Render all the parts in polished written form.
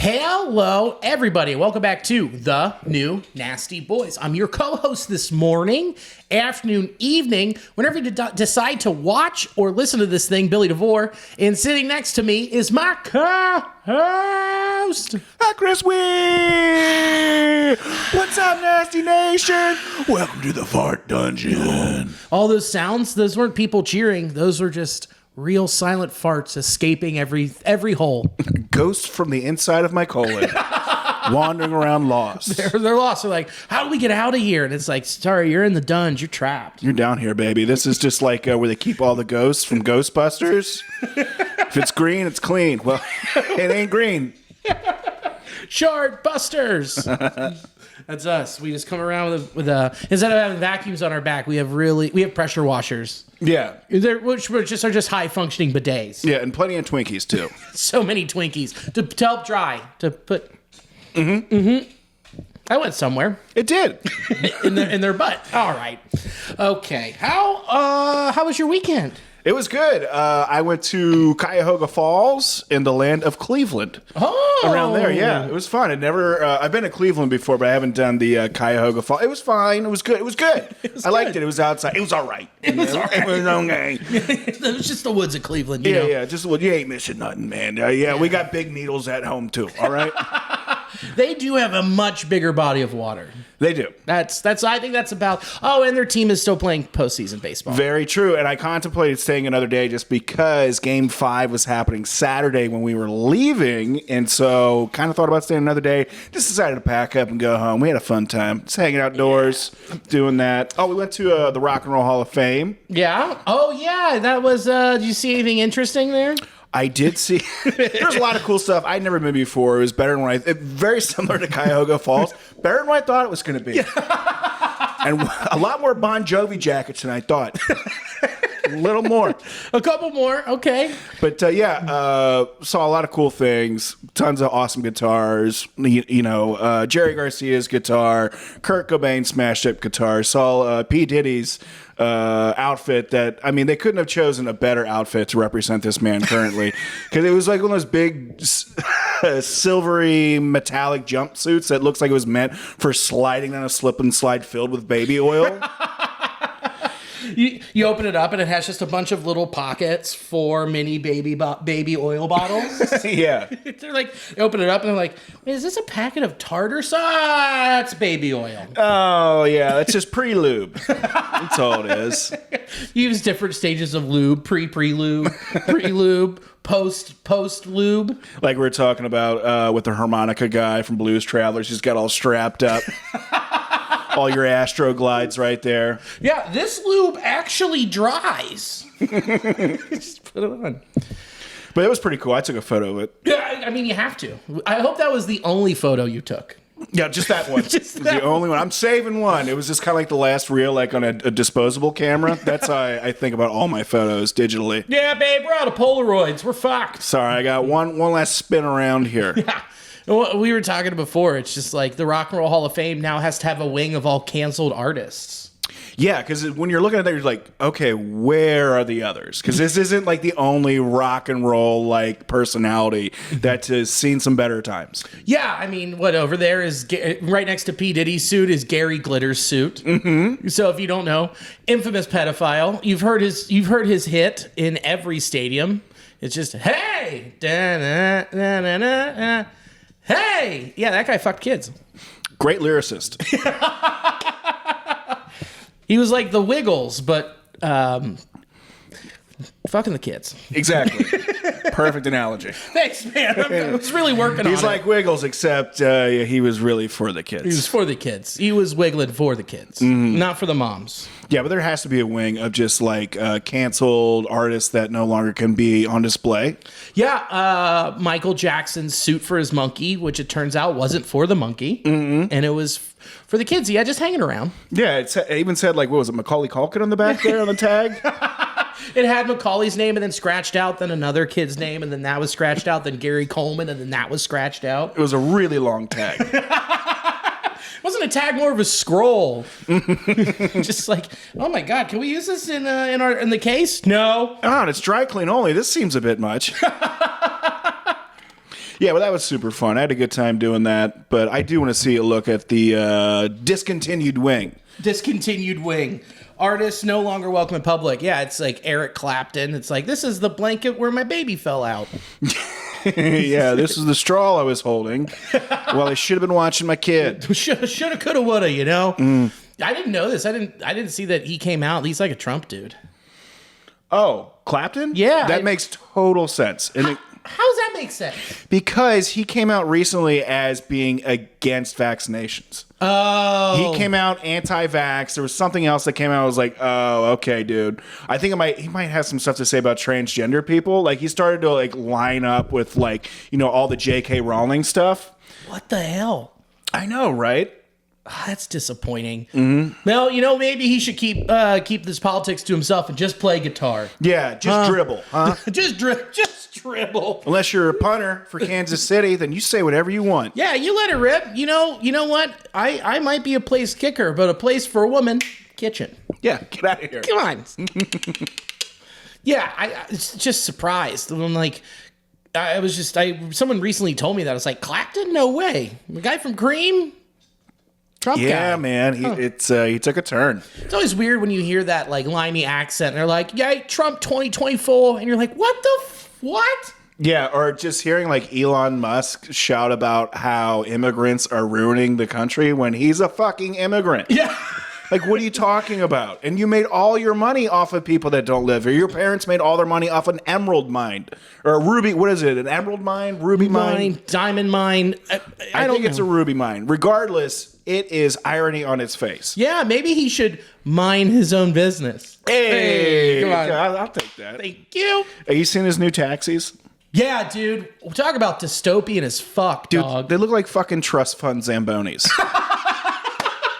Hello, everybody. Welcome back to The New Nasty Boys. I'm your co-host this morning, afternoon, evening, whenever you decide to watch or listen to this thing, Billy DeVore. And sitting next to me is my co-host, Chris Wee! What's up, Nasty Nation? Welcome to the Fart Dungeon. All those sounds, those weren't people cheering. Those were just real silent farts escaping every hole. Ghosts from the inside of my colon, wandering around lost. They're lost. They're like, how do we get out of here? And it's like, sorry, you're in the dungeon. You're trapped. You're down here, baby. This is just like where they keep all the ghosts from Ghostbusters. If it's green, it's clean. Well, it ain't green. Shard Busters. That's us. We just come around with instead of having vacuums on our back, we have pressure washers. Yeah. Which are just high functioning bidets. Yeah, and plenty of Twinkies too. So many Twinkies to help dry, to put. I went somewhere. It did. in their butt. All right. Okay. How was your weekend? It was good. I went to Cuyahoga Falls in the land of Cleveland. Oh, around there, yeah, it was fun. I've been to Cleveland before, but I haven't done the Cuyahoga Falls. It was fine. It was good. I liked it. It was outside. It was all right. It was okay. It was just the woods of Cleveland. Yeah. Just you ain't missing nothing, man. Yeah, we got big needles at home too. All right. They do have a much bigger body of water. They do. That's. I think that's about. Oh, and their team is still playing postseason baseball. Very true. And I contemplated staying another day just because Game 5 was happening Saturday when we were leaving, and so kind of thought about staying another day. Just decided to pack up and go home. We had a fun time, just hanging outdoors, doing that. Oh, we went to the Rock and Roll Hall of Fame. Yeah. Oh, yeah. That was. Did you see anything interesting there? I did see. There's a lot of cool stuff I'd never been before. It was better than what very similar to Cuyahoga Falls. Better than what I thought it was going to be. And a lot more Bon Jovi jackets than I thought. A little more. A couple more. Okay. But saw a lot of cool things. Tons of awesome guitars. Jerry Garcia's guitar. Kurt Cobain smashed up guitar. Saw P. Diddy's outfit that, I mean, they couldn't have chosen a better outfit to represent this man currently. Because it was like one of those big silvery metallic jumpsuits that looks like it was meant for sliding down a slip and slide filled with baby oil. You open it up and it has just a bunch of little pockets for mini baby oil bottles. Yeah. They open it up and they're like, wait, is this a packet of tartar sauce? It's baby oil. Oh, yeah. That's just pre-lube. That's all it is. You use different stages of lube, pre-lube, pre-lube, post-lube. Like we were talking about with the harmonica guy from Blues Travelers. He's got all strapped up. All your Astro glides right there. Yeah, this lube actually dries. Just put it on. But it was pretty cool. I took a photo of it. Yeah, I mean, you have to. I hope that was the only photo you took. Yeah, just that one. Just the only one. I'm saving one. It was just kind of like the last reel, like on a disposable camera. That's how I think about all my photos digitally. Yeah, babe, we're out of Polaroids. We're fucked. Sorry, I got one last spin around here. Yeah. We were talking before. It's just like the Rock and Roll Hall of Fame now has to have a wing of all canceled artists. Yeah, because when you're looking at that, you're like, okay, where are the others? Because this isn't like the only rock and roll like personality that has seen some better times. Yeah, I mean, what over there is right next to P. Diddy's suit is Gary Glitter's suit. Mm-hmm. So if you don't know, infamous pedophile. You've heard his hit in every stadium. It's just hey, da-na-na-na-na-na. Hey! Yeah, that guy fucked kids. Great lyricist. He was like the Wiggles, but fucking the kids. Exactly. Perfect analogy. Thanks, man. I was really working on it. He's like Wiggles, except he was really for the kids. He was for the kids. He was wiggling for the kids, not for the moms. Yeah, but there has to be a wing of just like canceled artists that no longer can be on display. Yeah, Michael Jackson's suit for his monkey, which it turns out wasn't for the monkey, and it was for the kids. Yeah, just hanging around. Yeah, it even said like, what was it, Macaulay Culkin on the back there on the tag? It had Macaulay's name and then scratched out, then another kid's name, and then that was scratched out, then Gary Coleman, and then that was scratched out. It was a really long tag. Wasn't a tag more of a scroll? Just like, oh my God, can we use this in the case? No. Oh, it's dry clean only. This seems a bit much. Yeah, well, that was super fun. I had a good time doing that, but I do want to see a look at the discontinued wing. Discontinued wing. Artists no longer welcome in public. Yeah, it's like Eric Clapton. It's like, this is the blanket where my baby fell out. Yeah, this is the straw I was holding. Well, I should have been watching my kid. Shoulda, coulda, woulda, you know? I didn't know this. I didn't see that he came out. He's like a Trump dude. Oh, Clapton? Yeah. That makes total sense. And How does that make sense? because he came out recently as being against vaccinations. Oh. He came out anti-vax. There was something else that came out. I was like, oh, okay, dude. I think he might have some stuff to say about transgender people. Like, he started to like line up with like, you know, all the J.K. Rowling stuff. What the hell? I know, right? That's disappointing. Well, you know, maybe he should keep this politics to himself and just play guitar. Yeah, just dribble, huh? just dribble. Unless you're a punter for Kansas City, then you say whatever you want. Yeah, you let it rip. You know what? I might be a place kicker, but a place for a woman, kitchen. Yeah, get out of here. Come on. Yeah, I was just surprised. I'm like, someone recently told me that. I was like, Clapton? No way. The guy from Cream? Trump guy. Yeah, man. He took a turn. It's always weird when you hear that like limey accent. And they're like, "Yeah, Trump 2024," and you're like, "What the what?" Yeah, or just hearing like Elon Musk shout about how immigrants are ruining the country when he's a fucking immigrant. Yeah. Like, what are you talking about? And you made all your money off of people that don't live here. Your parents made all their money off an emerald mine. Or a ruby, what is it? An emerald mine? Ruby mine? Diamond mine. I think it's a ruby mine. Regardless, it is irony on its face. Yeah, maybe he should mine his own business. Hey, come on. I'll take that. Thank you. Have you seen his new taxis? Yeah, dude. We'll talk about dystopian as fuck, Dude, dog. they look like fucking trust fund Zambonis.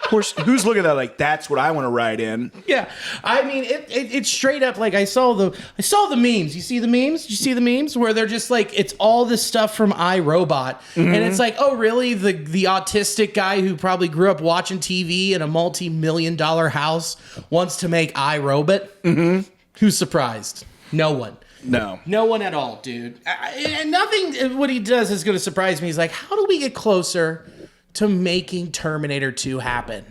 Of course, who's looking at that like, that's what I want to ride in? Yeah, I mean, it's straight up like I saw the memes. You see the memes? Did you see the memes where they're just like, it's all this stuff from iRobot, and it's like, oh really? The autistic guy who probably grew up watching TV in a multi-million-dollar house wants to make iRobot. Who's surprised? No one. No one at all, dude. And nothing. What he does is going to surprise me. He's like, how do we get closer to making Terminator 2 happen?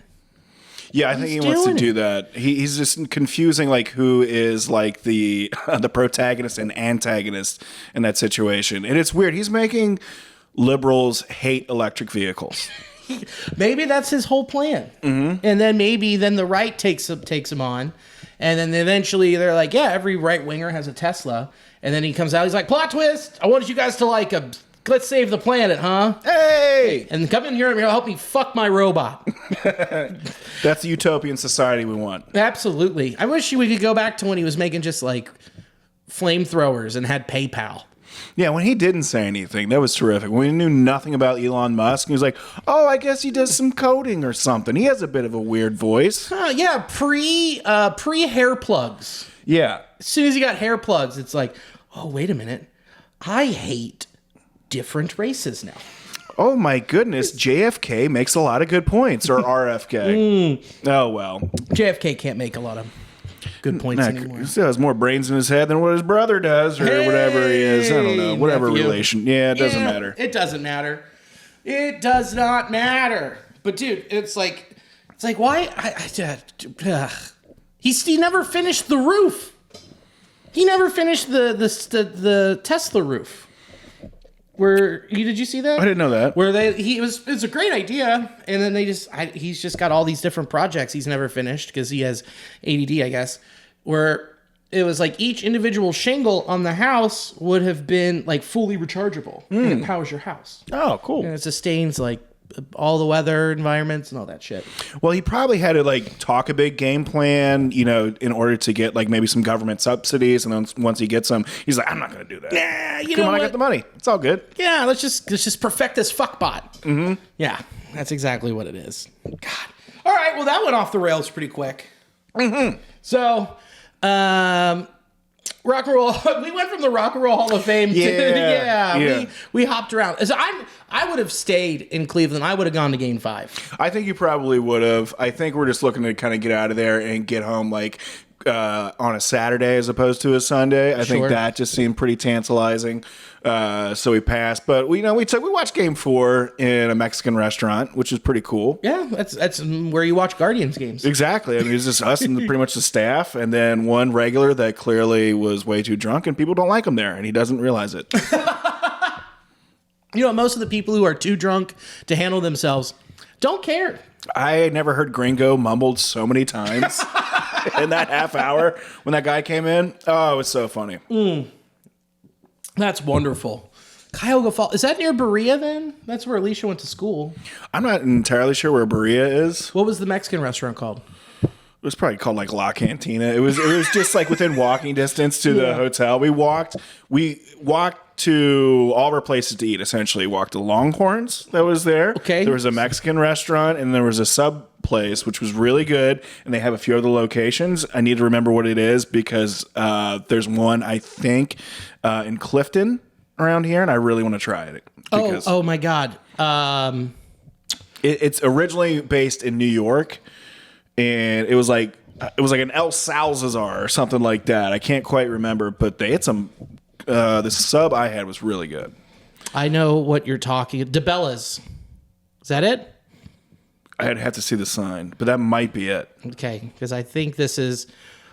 Yeah, I think he wants to do that. He's just confusing like who is like the protagonist and antagonist in that situation. And it's weird. He's making liberals hate electric vehicles. Maybe that's his whole plan. And then maybe the right takes him on. And then eventually they're like, yeah, every right winger has a Tesla. And then he comes out, he's like, plot twist. I wanted you guys to like let's save the planet, huh? Hey! And come in here and help me fuck my robot. That's the utopian society we want. Absolutely. I wish we could go back to when he was making just like flamethrowers and had PayPal. Yeah, when he didn't say anything, that was terrific. When we knew nothing about Elon Musk, he was like, oh, I guess he does some coding or something. He has a bit of a weird voice. Yeah, pre hair plugs. Yeah. As soon as he got hair plugs, it's like, oh, wait a minute. I hate different races now. Oh my goodness, JFK makes a lot of good points, or RFK. Oh well. JFK can't make a lot of good points anymore. He still has more brains in his head than what his brother does, or whatever he is. I don't know. Whatever nephew. relation. Yeah, it doesn't matter. It doesn't matter. It does not matter. But dude, it's like why? He never finished the roof. He never finished the Tesla roof. Did you see that? I didn't know that. Where it's a great idea, and then he's just got all these different projects he's never finished because he has ADD, I guess. Where it was like each individual shingle on the house would have been like fully rechargeable, and it powers your house. Oh, cool. And it sustains like all the weather environments and all that shit. Well, he probably had to like talk a big game plan, in order to get like maybe some government subsidies, and then once he gets them, he's like, I'm not going to do that. Yeah, Come on, I got the money. It's all good. Yeah, let's just perfect this fuckbot. Yeah, that's exactly what it is. God. All right, well that went off the rails pretty quick. So, rock and roll. We went from the Rock and Roll Hall of Fame to we hopped around. So I would have stayed in Cleveland. I would have gone to Game 5. I think you probably would have. I think we're just looking to kind of get out of there and get home like on a Saturday as opposed to a Sunday. I think that just seemed pretty tantalizing. So we passed, but we watched Game 4 in a Mexican restaurant, which is pretty cool. Yeah, that's where you watch Guardians games. Exactly. I mean, it's just us and pretty much the staff, and then one regular that clearly was way too drunk, and people don't like him there, and he doesn't realize it. Most of the people who are too drunk to handle themselves don't care. I never heard Gringo mumbled so many times in that half hour when that guy came in. Oh, it was so funny. That's wonderful. Cuyahoga Falls. Is that near Berea then? That's where Alicia went to school. I'm not entirely sure where Berea is. What was the Mexican restaurant called? It was probably called like La Cantina. It was just like within walking distance to the hotel. We walked to all of our places to eat, essentially. Walked to Longhorns that was there. Okay. There was a Mexican restaurant, and there was a sub place, which was really good, and they have a few other locations. I need to remember what it is because there's one, I think, in Clifton around here, and I really want to try it. Oh my God. It's originally based in New York, and it was like an El Salazar or something like that. I can't quite remember, but they had some. The sub I had was really good. I know what you're talking. DeBella's. Is that it? I'd have to see the sign, but that might be it. Okay, because I think this is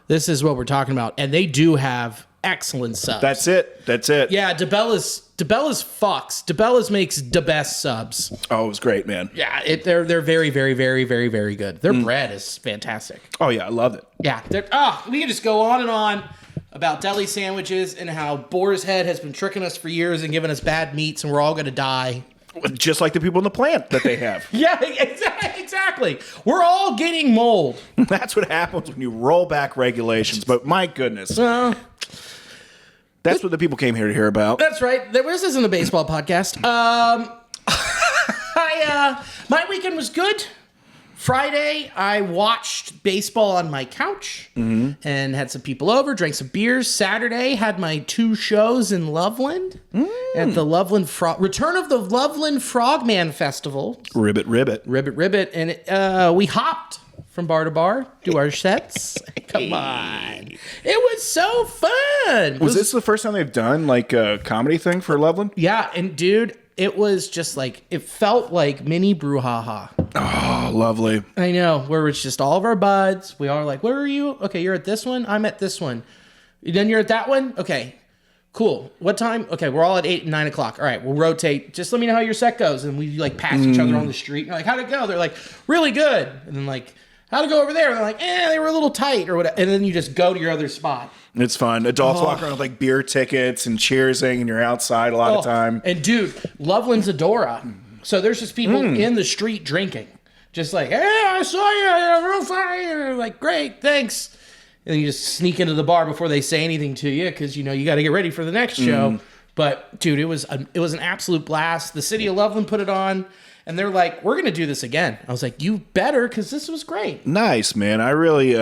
what we're talking about, and they do have excellent subs. That's it. Yeah, DeBella's fucks. DeBella's makes the best subs. Oh, it was great, man. Yeah, they're very, very, very, very, very good. Their bread is fantastic. Oh yeah, I love it. Yeah, we can just go on and on about deli sandwiches and how Boar's Head has been tricking us for years and giving us bad meats, and we're all going to die. Just like the people in the plant that they have. Yeah, exactly. We're all getting mold. That's what happens when you roll back regulations. But my goodness. That's what the people came here to hear about. That's right. This isn't a baseball podcast. My weekend was good. Friday, I watched baseball on my couch and had some people over, drank some beers. Saturday, had my 2 shows in Loveland at the Loveland Return of the Loveland Frogman Festival. Ribbit. And we hopped from bar to bar, do our sets. Come on. It was so fun. Was this the first time they've done like a comedy thing for Loveland? Yeah, and dude, it was just like, it felt like mini brouhaha. Oh, lovely. I know, where it's just all of our buds. We all are like, where are you? Okay, you're at this one. I'm at this one. Then you're at that one? Okay, cool. What time? Okay, we're all at 8 and 9 o'clock. All right, we'll rotate. Just let me know how your set goes. And we like pass each other on the street. And you're like, how'd it go? They're like, really good. And then like, how'd it go over there? And they're like, they were a little tight or whatever. And then you just go to your other spot. It's fun. Adults walk around with like beer tickets and cheersing, and you're outside a lot of time. And dude, Loveland's Adora. So there's just people in the street drinking. Just like, hey, I saw you, real funny. And they're like, great, thanks. And you just sneak into the bar before they say anything to you because you got to get ready for the next show. But dude, it was an absolute blast. The city of Loveland put it on. And they're like, we're going to do this again. I was like, you better, because this was great. Nice, man. I really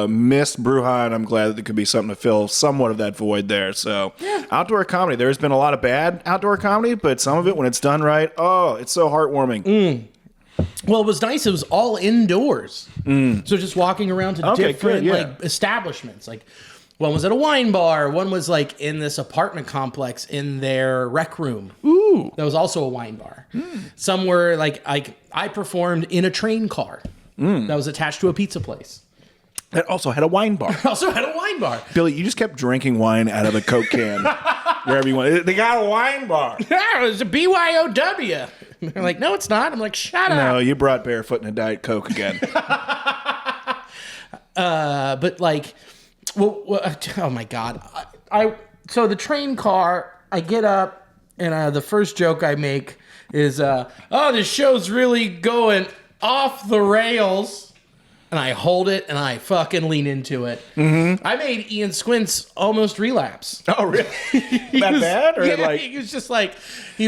missed Bruja, and I'm glad that there could be something to fill somewhat of that void there. So, outdoor comedy. There's been a lot of bad outdoor comedy, but some of it, when it's done right, it's so heartwarming. Well, it was nice. It was all indoors. So just walking around to different like establishments. Like, one was at a wine bar. One was like in this apartment complex in their rec room. Ooh. That was also a wine bar. Some were like I performed in a train car that was attached to a pizza place. That also had a wine bar. Billy, you just kept drinking wine out of a Coke can wherever you went. They got a wine bar. Yeah, it was a BYOW. They're like, no, it's not. I'm like, shut up. No, you brought barefoot and a Diet Coke again. But like... Well, oh my God. So the train car, I get up and the first joke I make is, this show's really going off the rails. And I hold it and I fucking lean into it. I made Ian Squints almost relapse. Oh, really? That bad? Or like... He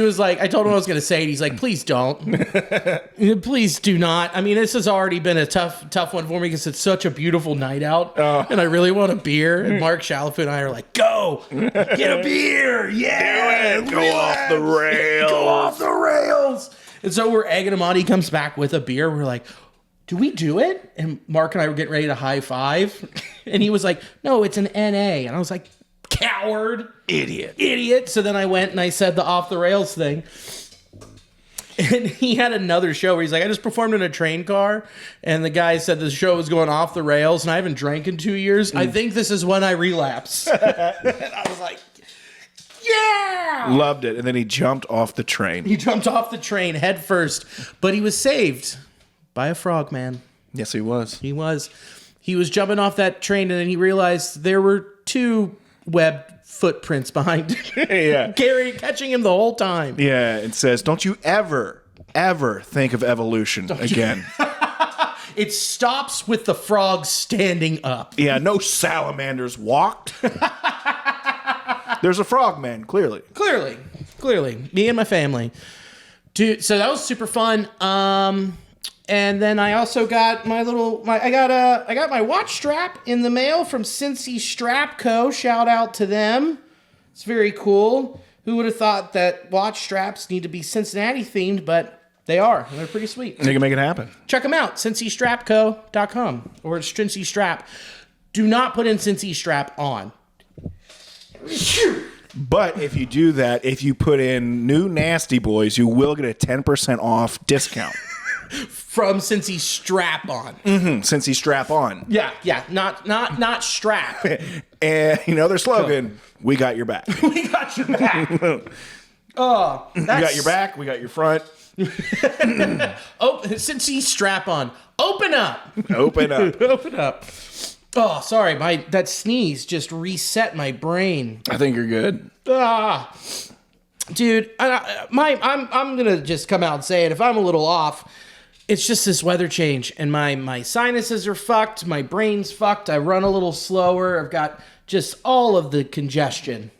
was like, I told him I was going to say it. He's like, please don't. Please do not. I mean, this has already been a tough one for me because it's such a beautiful night out. And I really want a beer. And Mark Shalif and I are like, go, get a beer. Yeah. Go off the rails. Go off the rails. And so we're egging him on. He comes back with a beer. We're like, do we do it? And Mark and I were getting ready to high five. And he was like, no, it's an NA. And I was like, coward. Idiot. So then I went and I said the off the rails thing. And he had another show where he's like, I just performed in a train car. And the guy said the show was going off the rails and I haven't drank in 2 years. I think this is when I relapse. And I was like, yeah! Loved it. And then he jumped off the train. He jumped off the train head first. But he was saved by a frog man. Yes, he was. He was jumping off that train and then he realized there were 2 web footprints behind him. Yeah. Catching him the whole time. Yeah, it says, don't you ever think of evolution again. It stops with the frog standing up. Yeah, no salamanders walked. There's a frogman, clearly. Clearly. Me and my family. Dude, so that was super fun. And then I also got I got my watch strap in the mail from Cincy Strap Co. Shout out to them. It's very cool. Who would have thought that watch straps need to be Cincinnati themed, but they are. And they're pretty sweet. They can make it happen. Check them out, cincystrapco.com or Cincy Strap. Do not put in Cincy Strap on. But if you do that, if you put in new Nasty Boys, you will get a 10% off discount. From Cincy Strap on. Cincy Strap on. Yeah, not strap. And their slogan, we got your back. We got your back. Oh, we got your back, we got your front. Oh, Cincy Strap on. Open up. Open up. Oh, sorry, that sneeze just reset my brain. I think you're good. Dude, I'm gonna just come out and say it. If I'm a little off, it's just this weather change, and my sinuses are fucked. My brain's fucked. I run a little slower. I've got just all of the congestion.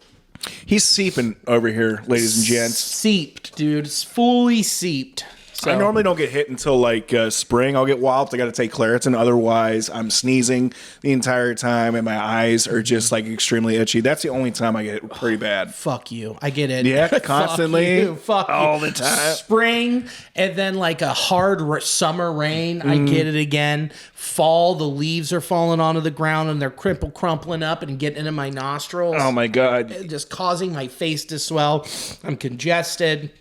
He's seeping over here, ladies and gents. Seeped, dude. It's fully seeped. So. I normally don't get hit until like spring. I'll get walloped. I got to take Claritin. Otherwise, I'm sneezing the entire time, and my eyes are just like extremely itchy. That's the only time I get it pretty bad. Fuck you. I get it. Yeah, constantly. Fuck you. All the time. Spring, and then like a hard summer rain. I get it again. Fall, the leaves are falling onto the ground, and they're crumpling up and getting into my nostrils. Oh my God. Just causing my face to swell. I'm congested.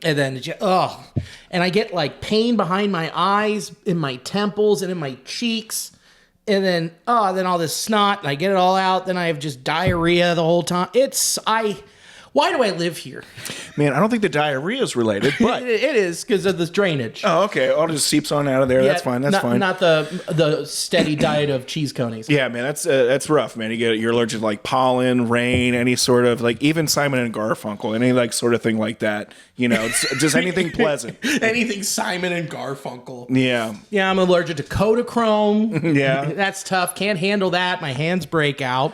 And then, and I get like pain behind my eyes, in my temples, and in my cheeks. And then, then all this snot, and I get it all out. Then I have just diarrhea the whole time. Why do I live here? Man, I don't think the diarrhea is related, but it is because of this drainage. Oh, okay. All just seeps on out of there. That's fine. That's fine. Not the steady diet of cheese conies. Yeah, man, that's rough, man. You're allergic to like pollen, rain, any sort of like even Simon and Garfunkel, any like sort of thing like that. It's just anything pleasant. Anything Simon and Garfunkel. Yeah. Yeah, I'm allergic to Kodachrome. Yeah. That's tough. Can't handle that. My hands break out.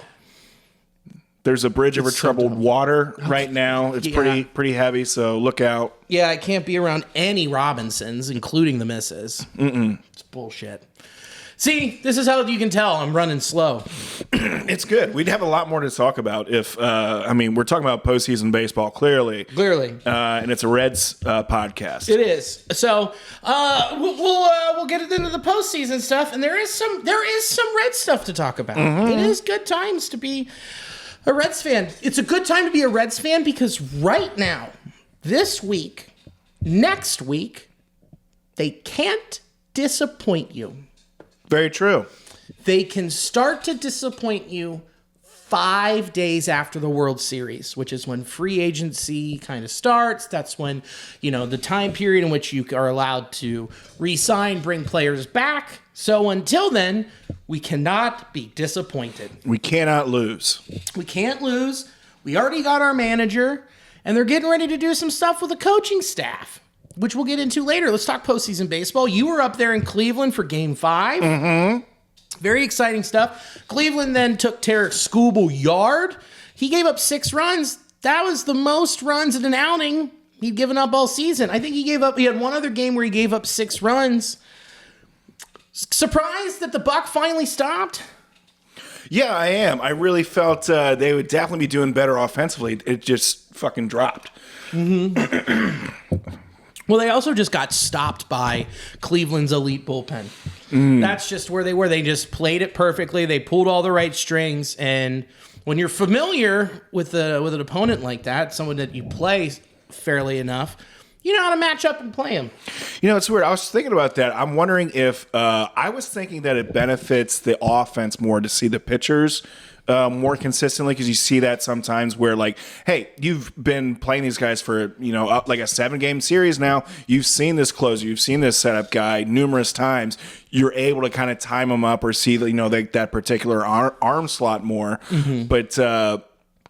There's a bridge over troubled water right now. It's pretty heavy, so look out. Yeah, I can't be around any Robinsons, including the missus. It's bullshit. See, this is how you can tell I'm running slow. It's good. We'd have a lot more to talk about if, we're talking about postseason baseball, clearly. And it's a Reds podcast. It is. So we'll get into the postseason stuff, and there is some Reds stuff to talk about. It is good times to be a Reds fan. It's a good time to be a Reds fan because right now, this week, next week, they can't disappoint you. Very true. They can start to disappoint you 5 days after the World Series, which is when free agency kind of starts. That's when, the time period in which you are allowed to re-sign, bring players back. So until then, we cannot be disappointed. We cannot lose. We can't lose. We already got our manager, and they're getting ready to do some stuff with the coaching staff, which we'll get into later. Let's talk postseason baseball. You were up there in Cleveland for Game 5. Very exciting stuff. Cleveland then took Tarek Skubal. He gave up 6 runs. That was the most runs in an outing he'd given up all season. I think he had one other game where he gave up 6 runs. Surprised that the buck finally stopped? Yeah, I am. I really felt they would definitely be doing better offensively. It just fucking dropped. Well, they also just got stopped by Cleveland's elite bullpen. That's just where they were. They just played it perfectly. They pulled all the right strings. And when you're familiar with an opponent like that, someone that you play fairly enough, you know how to match up and play them. It's weird. I was thinking about that. I'm wondering if I was thinking that it benefits the offense more to see the pitchers more consistently, because you see that sometimes where, like, hey, you've been playing these guys for, up like a 7-game series now. You've seen this closer. You've seen this setup guy numerous times. You're able to kind of time them up or see, that particular arm slot more. But,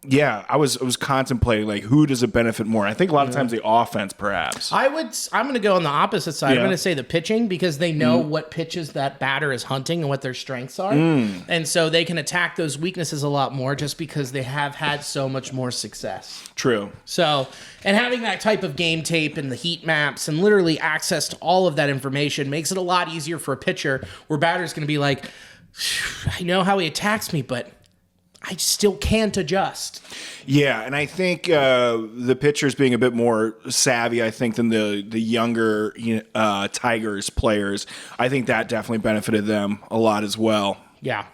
yeah, I was contemplating, like, who does it benefit more? I think a lot of times the offense, perhaps. I'm going to go on the opposite side. I'm going to say the pitching, because they know what pitches that batter is hunting and what their strengths are. And so they can attack those weaknesses a lot more just because they have had so much more success. True. So, and having that type of game tape and the heat maps and literally access to all of that information makes it a lot easier for a pitcher, where batter's going to be like, I know how he attacks me, but I still can't adjust. Yeah, and I think the pitchers being a bit more savvy, I think, than the younger Tigers players, I think that definitely benefited them a lot as well. Yeah.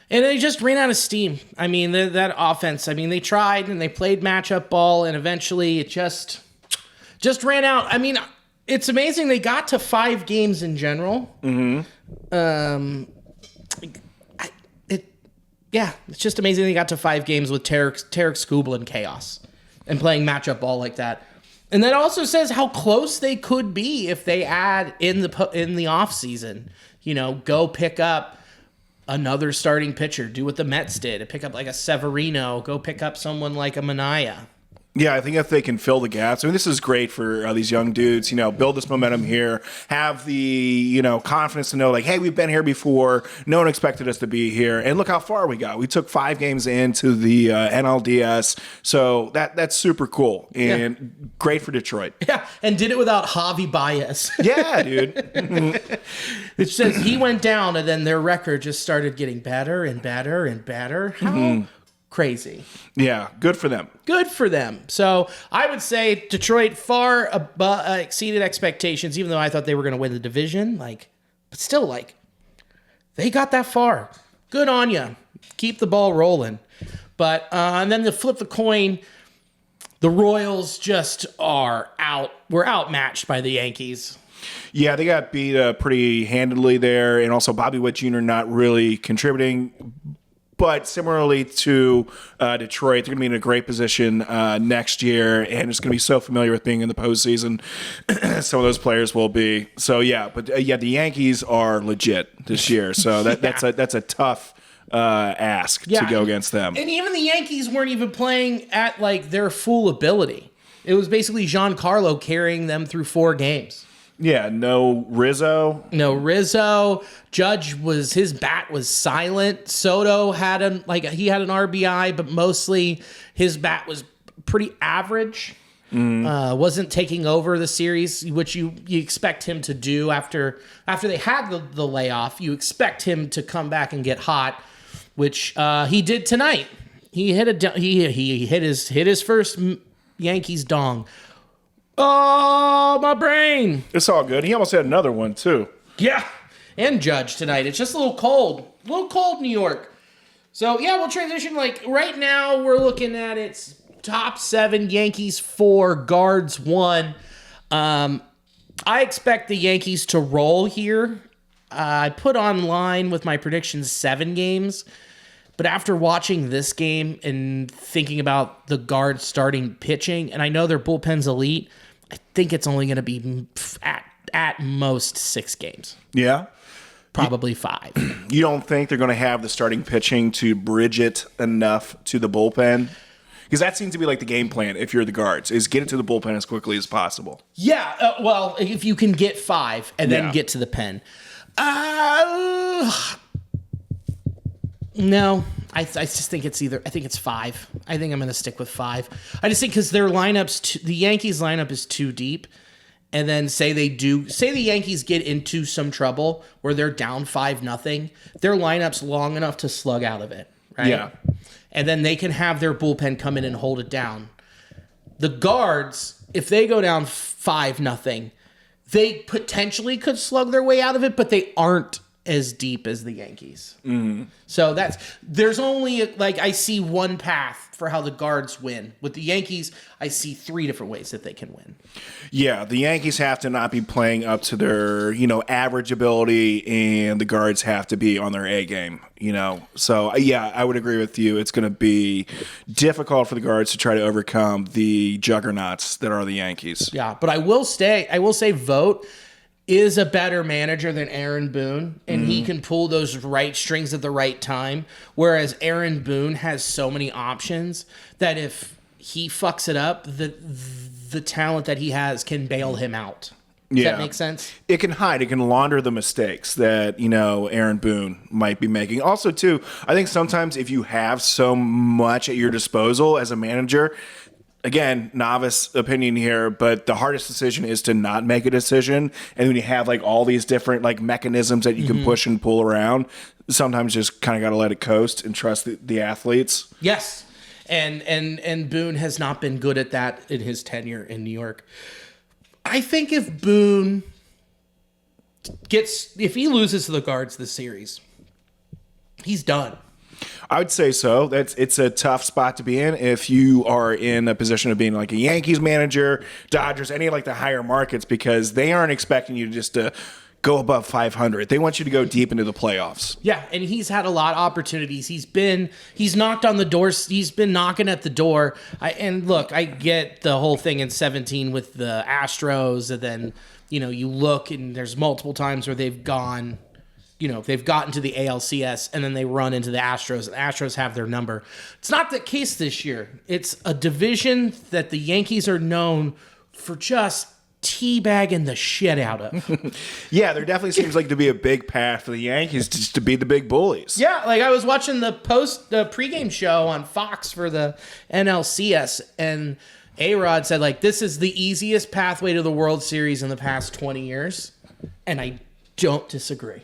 And they just ran out of steam. I mean, that offense, they tried and they played matchup ball, and eventually it just ran out. I mean, it's amazing they got to 5 games in general. Yeah, it's just amazing they got to 5 games with Tarek Skubal and chaos and playing matchup ball like that. And that also says how close they could be if they add in the off season. Go pick up another starting pitcher. Do what the Mets did. Pick up like a Severino. Go pick up someone like a Minaya. Yeah, I think if they can fill the gaps, this is great for these young dudes, build this momentum here, have the, confidence to know, like, hey, we've been here before. No one expected us to be here. And look how far we got. We took 5 games into the NLDS. So that's super cool and great for Detroit. Yeah, and did it without Javi Baez. Yeah, dude. It says he went down, and then their record just started getting better and better and better. How crazy. Yeah, good for them. Good for them. So I would say Detroit far exceeded expectations, even though I thought they were going to win the division. But still, they got that far. Good on you. Keep the ball rolling. But and then to flip the coin, the Royals just are out. We're outmatched by the Yankees. Yeah, they got beat pretty handedly there, and also Bobby Witt Jr. not really contributing. But similarly to Detroit, they're going to be in a great position next year, and it's going to be so familiar with being in the postseason. Some of those players will be. So, the Yankees are legit this year. So that's a tough ask to go against them. And even the Yankees weren't even playing at their full ability. It was basically Giancarlo carrying them through 4 games. Yeah, no Rizzo. Judge his bat was silent. Soto had he had an RBI, but mostly his bat was pretty average. Wasn't taking over the series, which you expect him to do after they had the layoff. You expect him to come back and get hot, which he did tonight. He hit his first Yankees dong. Oh, my brain. It's all good. He almost had another one, too. Yeah. And Judge tonight. It's just a little cold. A little cold, New York. So, we'll transition. Right now, we're looking at it's top 7, Yankees 4, Guards 1. I expect the Yankees to roll here. I put online with my predictions 7 games. But after watching this game and thinking about the Guards starting pitching, and I know their bullpen's elite, I think it's only going to be at most 6 games. Yeah? Probably 5. You don't think they're going to have the starting pitching to bridge it enough to the bullpen? Because that seems to be the game plan if you're the Guards, is get it to the bullpen as quickly as possible. Yeah, well, if you can get 5 and then get to the pen. No, I just think it's I think it's 5. I think I'm going to stick with 5. I just think because their lineups, the Yankees lineup is too deep. And then say the Yankees get into some trouble where they're down 5-0, their lineup's long enough to slug out of it, right? Yeah. And then they can have their bullpen come in and hold it down. The Guards, if they go down 5-0, they potentially could slug their way out of it, but they aren't as deep as the Yankees. So there's only I see one path for how the Guards win. With the Yankees, I see 3 different ways that they can win. Yeah, the Yankees have to not be playing up to their, average ability, and the Guards have to be on their A game, So, yeah, I would agree with you. It's going to be difficult for the Guards to try to overcome the juggernauts that are the Yankees. Yeah, but I will say Vogt is a better manager than Aaron Boone, and he can pull those right strings at the right time, whereas Aaron Boone has so many options that if he fucks it up, the talent that he has can bail him out. Does that make sense? It can hide. It can launder the mistakes that, Aaron Boone might be making. Also, too, I think sometimes if you have so much at your disposal as a manager, again, novice opinion here, but the hardest decision is to not make a decision. And when you have all these different mechanisms that you can push and pull around, sometimes just kind of got to let it coast and trust the athletes. Yes. And Boone has not been good at that in his tenure in New York. I think if Boone if he loses to the Guards this series, he's done. I would say so. It's a tough spot to be in if you are in a position of being a Yankees manager, Dodgers, any of the higher markets, because they aren't expecting you just to go above 500. They want you to go deep into the playoffs. Yeah, and he's had a lot of opportunities. He's knocked on the doors. He's been knocking at the door. I get the whole thing in 2017 with the Astros, and then you look and there's multiple times where they've gone. They've gotten to the ALCS and then they run into the Astros. The Astros have their number. It's not the case this year. It's a division that the Yankees are known for just teabagging the shit out of. Yeah, there definitely seems to be a big path for the Yankees just to be the big bullies. Yeah, I was watching the pregame show on Fox for the NLCS, and A-Rod said, this is the easiest pathway to the World Series in the past 20 years. And I don't disagree.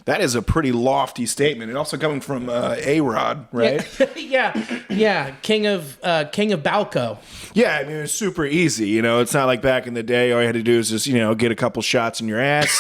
That is a pretty lofty statement, and also coming from A-Rod, right? Yeah, King of Balco. Yeah, I mean, it's super easy. It's not like back in the day. All you had to do is just get a couple shots in your ass.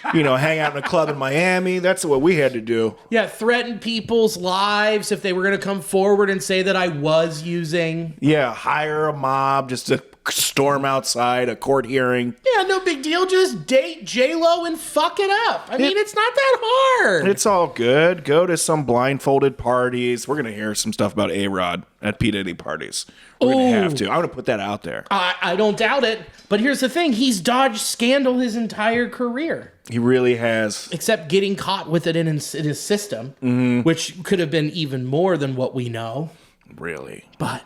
Hang out in a club in Miami. That's what we had to do. Yeah, threaten people's lives if they were going to come forward and say that I was using. Yeah, hire a mob just to storm outside a court hearing. Yeah, no big deal. Just date J-Lo and fuck it up. I mean, it's not that hard. It's all good. Go to some blindfolded parties. We're going to hear some stuff about A-Rod at P. Diddy parties. We're going to have to. I'm going to put that out there. I don't doubt it. But here's the thing. He's dodged scandal his entire career. He really has. Except getting caught with it in his system, which could have been even more than what we know. Really? But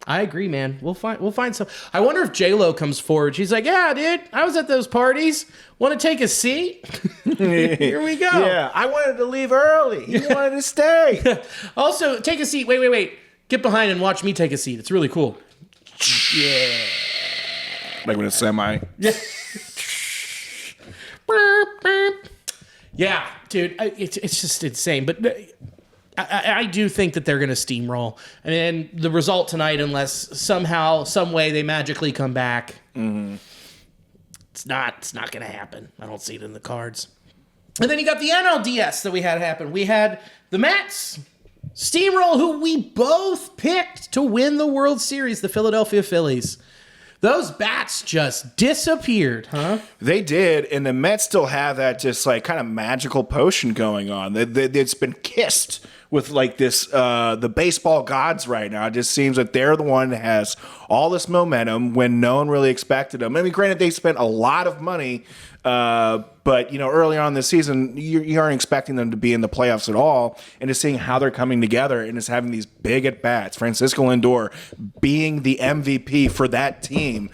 I agree, man. We'll find some. I wonder if J-Lo comes forward. She's like, yeah, dude, I was at those parties. Want to take a seat? Here we go. Yeah, I wanted to leave early. He wanted to stay. Also, take a seat. Wait. Get behind and watch me take a seat. It's really cool. Yeah. Like with a semi. Yeah. Yeah, dude, it's just insane. But I do think that they're going to steamroll. I mean, the result tonight, unless somehow, some way they magically come back, it's not going to happen. I don't see it in the cards. And then you got the NLDS that we had happen. We had the Mets steamroll, who we both picked to win the World Series, the Philadelphia Phillies. Those bats just disappeared, huh? They did, and the Mets still have that just kind of magical potion going on. It's been kissed with this, the baseball gods right now. It just seems that they're the one that has all this momentum when no one really expected them. I mean, granted, they spent a lot of money, but early on this season, you aren't expecting them to be in the playoffs at all. And just seeing how they're coming together and just having these big at bats, Francisco Lindor being the MVP for that team.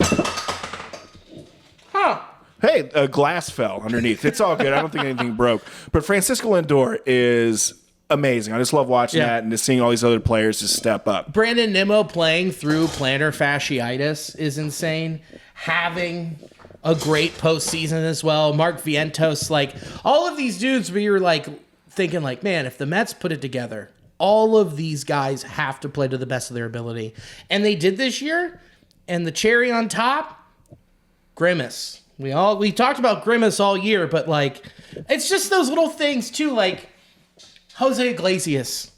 Huh. Hey, a glass fell underneath. It's all good. I don't think anything broke. But Francisco Lindor is amazing. I just love watching that and just seeing all these other players just step up. Brandon Nimmo playing through plantar fasciitis is insane. Having a great postseason as well. Mark Vientos, all of these dudes where you're thinking man, if the Mets put it together, all of these guys have to play to the best of their ability. And they did this year. And the cherry on top, Grimace. We talked about Grimace all year, but like, it's just those little things too. Like Jose Iglesias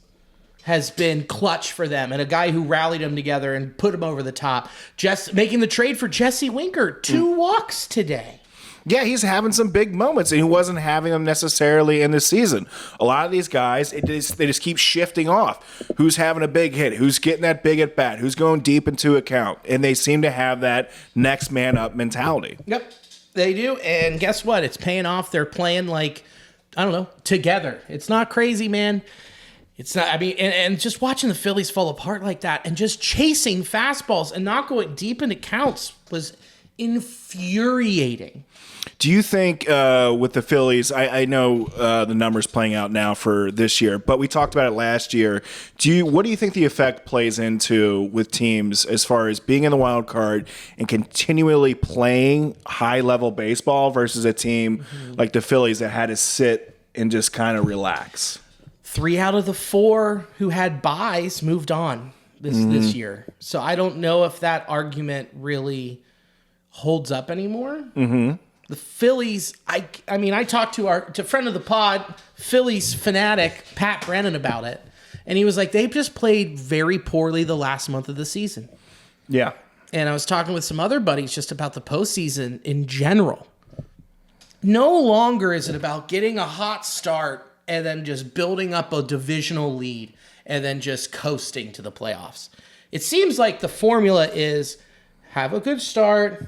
has been clutch for them, and a guy who rallied them together and put them over the top. Just making the trade for Jesse Winker, 2 walks today. Yeah, he's having some big moments, and he wasn't having them necessarily in the season. A lot of these guys, they just keep shifting off. Who's having a big hit? Who's getting that big at bat? Who's going deep into account? And they seem to have that next man up mentality. Yep, they do. And guess what? It's paying off. They're playing like, I don't know, together. It's not crazy, man. It's not, I mean, and just watching the Phillies fall apart like that and just chasing fastballs and not going deep into counts was infuriating. Do you think with the Phillies, I know the numbers playing out now for this year, but we talked about it last year. What do you think the effect plays into with teams as far as being in the wild card and continually playing high-level baseball versus a team like the Phillies that had to sit and just kind of relax? 3 out of the 4 who had buys moved on this year. So I don't know if that argument really holds up anymore. The Phillies, I mean, I talked to a friend of the pod, Phillies fanatic, Pat Brennan, about it. And he was like, they've just played very poorly the last month of the season. Yeah. And I was talking with some other buddies just about the postseason in general. No longer is it about getting a hot start and then just building up a divisional lead and then just coasting to the playoffs. It seems like the formula is have a good start,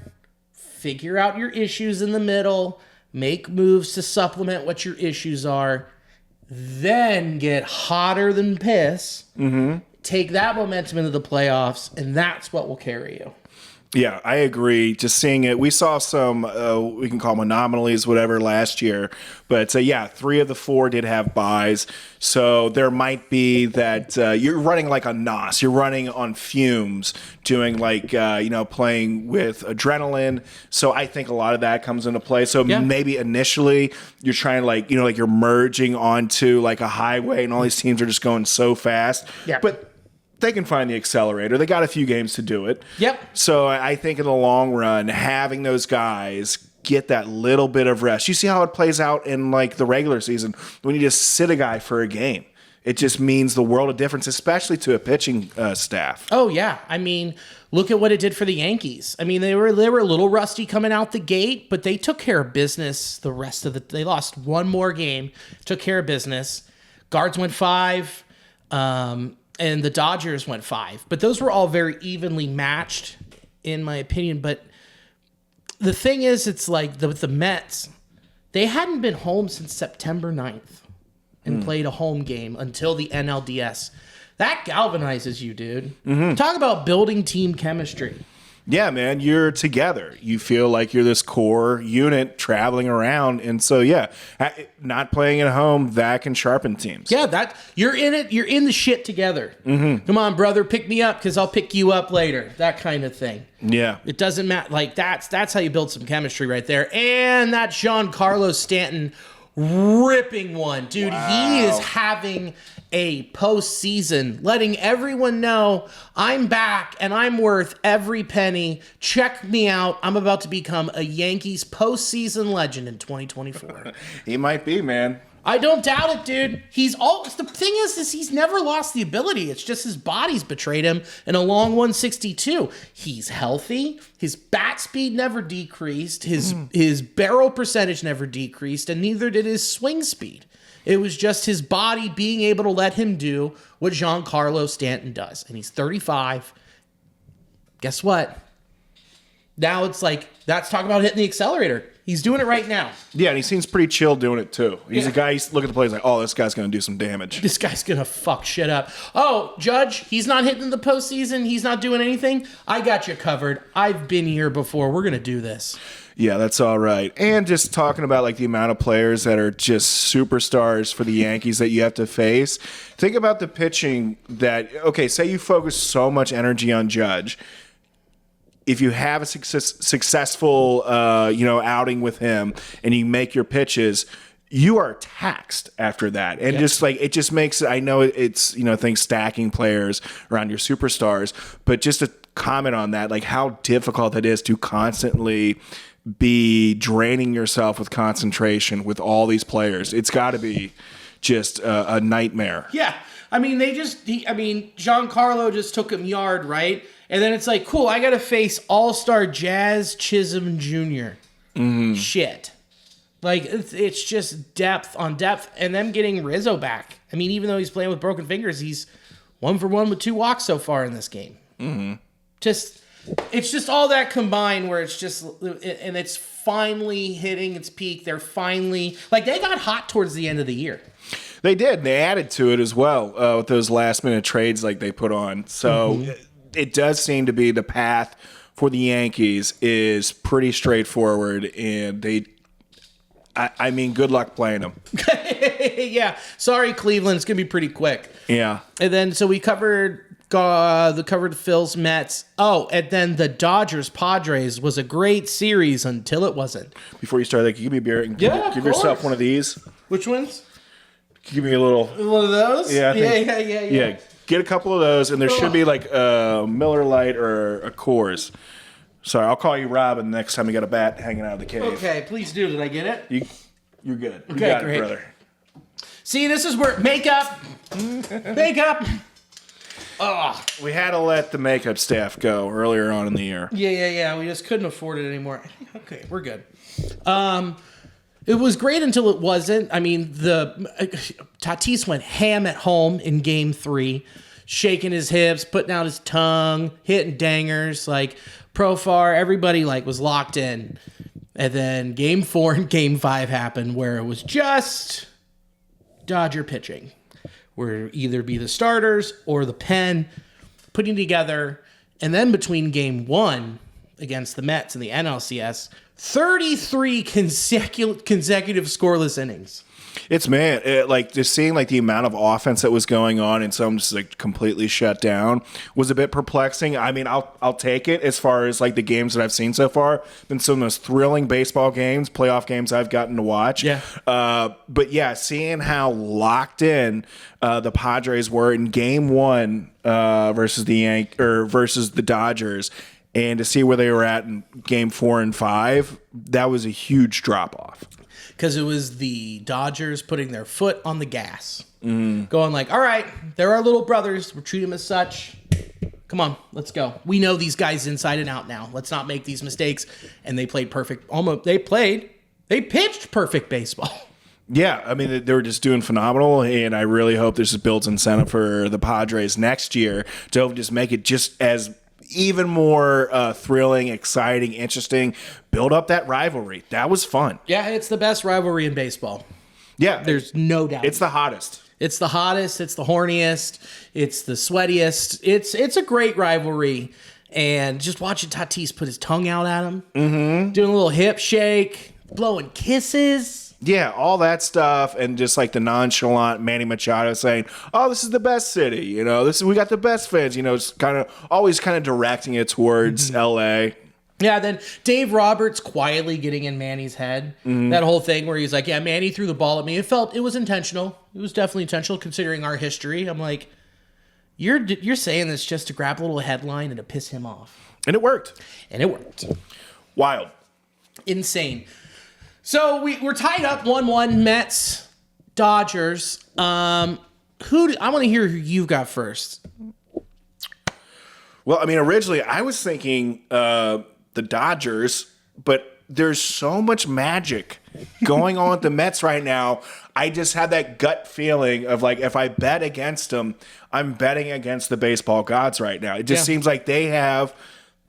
figure out your issues in the middle, make moves to supplement what your issues are, then get hotter than piss, take that momentum into the playoffs, and that's what will carry you. Yeah, I agree. Just seeing it, we saw some, we can call them anomalies, whatever, last year. But yeah, 3 of the 4 did have buys. So there might be that you're running like a NOS. You're running on fumes, doing like, playing with adrenaline. So I think a lot of that comes into play. So maybe initially you're trying to like you're merging onto like a highway and all these teams are just going so fast. Yeah. But they can find the accelerator. They got a few games to do it. Yep. So I think in the long run, having those guys get that little bit of rest. You see how it plays out in like the regular season when you just sit a guy for a game. It just means the world of difference, especially to a pitching staff. Oh yeah, I mean, look at what it did for the Yankees. I mean, they were a little rusty coming out the gate, but they took care of business. They lost one more game, took care of business. Guards went 5. And the Dodgers went 5. But those were all very evenly matched, in my opinion. But the thing is, it's like the Mets, they hadn't been home since September 9th and played a home game until the NLDS. That galvanizes you, dude. Talk about building team chemistry. Yeah, man, you're together. You feel like you're this core unit traveling around. And so, yeah, not playing at home, that can sharpen teams. Yeah, that you're in it. You're in the shit together. Come on, brother, pick me up because I'll pick you up later. That kind of thing. Yeah. It doesn't matter. Like, that's how you build some chemistry right there. And that Giancarlo Stanton ripping one. Dude, he is having a postseason, letting everyone know I'm back and I'm worth every penny. Check me out. I'm about to become a Yankees postseason legend in 2024. He might be, man. I don't doubt it, dude. The thing is he's never lost the ability. It's just his body's betrayed him in a long 162. He's healthy. His bat speed never decreased. His barrel percentage never decreased, and neither did his swing speed. It was just his body being able to let him do what Giancarlo Stanton does. And he's 35. Guess what? Now it's like, that's talking about hitting the accelerator. He's doing it right now. Yeah, and he seems pretty chill doing it too. He's a guy, he's looking at the play, he's like, oh, this guy's going to do some damage. This guy's going to fuck shit up. Oh, Judge, he's not hitting the postseason. He's not doing anything. I got you covered. I've been here before. We're going to do this. Yeah, that's all right. And just talking about like the amount of players that are just superstars for the Yankees that you have to face. Think about the pitching that, okay, say you focus so much energy on Judge. If you have a successful, outing with him and you make your pitches, you are taxed after that. And just like, it just makes, I know it's, things stacking players around your superstars, but just a comment on that, like how difficult it is to constantly be draining yourself with concentration with all these players. It's got to be just a nightmare. Yeah. I mean, Giancarlo just took him yard, right? And then it's like, cool, I got to face all-star Jazz Chisholm Jr. Shit. Like, it's just depth on depth. And them getting Rizzo back. I mean, even though he's playing with broken fingers, he's 1 for 1 with 2 walks so far in this game. It's just all that combined where it's just, and it's finally hitting its peak. They're finally, like, they got hot towards the end of the year. They did. They added to it as well with those last-minute trades like they put on. So it does seem to be the path for the Yankees is pretty straightforward, and I mean, good luck playing them. Yeah. Sorry, Cleveland. It's going to be pretty quick. Yeah. And then, so we covered the Phil's Mets. Oh, and then the Dodgers Padres was a great series until it wasn't. Before you start, like, give me a beer. And give course. yourself one of these. Which ones? Give me a little. One of those? Yeah. Yeah. Get a couple of those, and there should be like a Miller Lite or a Coors. Sorry, I'll call you Robin next time you got a bat hanging out of the cave. Okay, please do. Did I get it? You're good. You Okay, got great. it, brother. See, this is where makeup. Oh. We had to let the makeup staff go earlier on in the year. Yeah. We just couldn't afford it anymore. Okay, we're good. It was great until it wasn't. I mean, Tatis went ham at home in Game 3, shaking his hips, putting out his tongue, hitting dangers. Like, Profar, everybody like was locked in. And then Game 4 and Game 5 happened where it was just Dodger pitching, where either be the starters or the pen putting together. And then between Game 1 against the Mets in the NLCS, 33 consecutive scoreless innings. It's like just seeing like the amount of offense that was going on and some just like completely shut down was a bit perplexing. I mean, I'll take it as far as like the games that I've seen so far. Been some of the most thrilling baseball games, playoff games I've gotten to watch. Yeah. But yeah, seeing how locked in the Padres were in Game 1 versus the Dodgers. And to see where they were at in Game 4 and 5, that was a huge drop-off. Because it was the Dodgers putting their foot on the gas. Going like, all right, they're our little brothers. We'll treat them as such. Come on, let's go. We know these guys inside and out now. Let's not make these mistakes. And they played perfect. They pitched perfect baseball. Yeah, I mean, they were just doing phenomenal, and I really hope this builds incentive for the Padres next year to just make it just as even more thrilling, exciting, interesting. Build up that rivalry. That was fun. Yeah, it's the best rivalry in baseball. Yeah. There's no doubt. It's the hottest. It's the hottest. It's the horniest. It's the sweatiest. It's a great rivalry. And just watching Tatis put his tongue out at him, doing a little hip shake, blowing kisses. Yeah, all that stuff, and just like the nonchalant Manny Machado saying, "Oh, this is the best city," we got the best fans. It's always directing it towards L.A. Yeah, then Dave Roberts quietly getting in Manny's head. That whole thing where he's like, "Yeah, Manny threw the ball at me. It was intentional. It was definitely intentional considering our history." I'm like, "You're saying this just to grab a little headline and to piss him off," and it worked. Wild, insane. So we're tied up 1-1 Mets, Dodgers. I want to hear who you've got first. Well, I mean, originally I was thinking the Dodgers, but there's so much magic going on with the Mets right now. I just had that gut feeling of like, if I bet against them, I'm betting against the baseball gods right now. It just seems like they have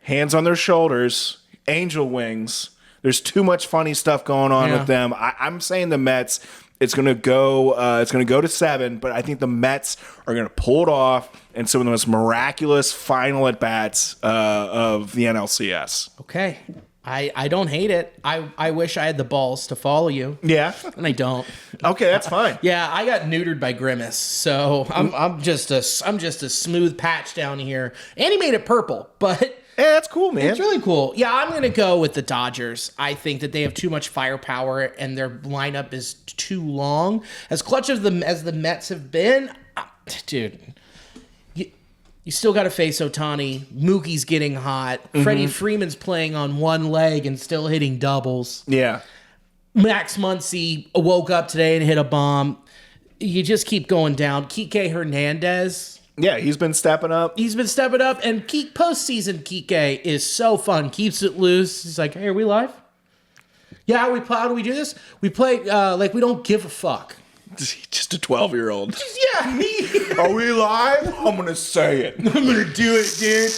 hands on their shoulders, angel wings. There's too much funny stuff going on with them. I'm saying the Mets. It's gonna go to 7, but I think the Mets are gonna pull it off in some of the most miraculous final at bats of the NLCS. Okay, I don't hate it. I wish I had the balls to follow you. Yeah, and I don't. Okay, that's fine. Yeah, I got neutered by Grimace, so I'm just a smooth patch down here. And he made it purple, but. Yeah, that's cool, man. It's really cool. Yeah, I'm going to go with the Dodgers. I think that they have too much firepower and their lineup is too long. As clutch as the Mets have been, dude, You still got to face Ohtani. Mookie's getting hot. Freddie Freeman's playing on one leg and still hitting doubles. Yeah. Max Muncy woke up today and hit a bomb. You just keep going down. Kike Hernandez. Yeah, he's been stepping up. And postseason Kike is so fun. Keeps it loose. He's like, hey, are we live? Yeah, how do we do this? We play like we don't give a fuck. Just a 12-year-old. Yeah. Are we live? I'm going to say it. I'm going to do it, dude.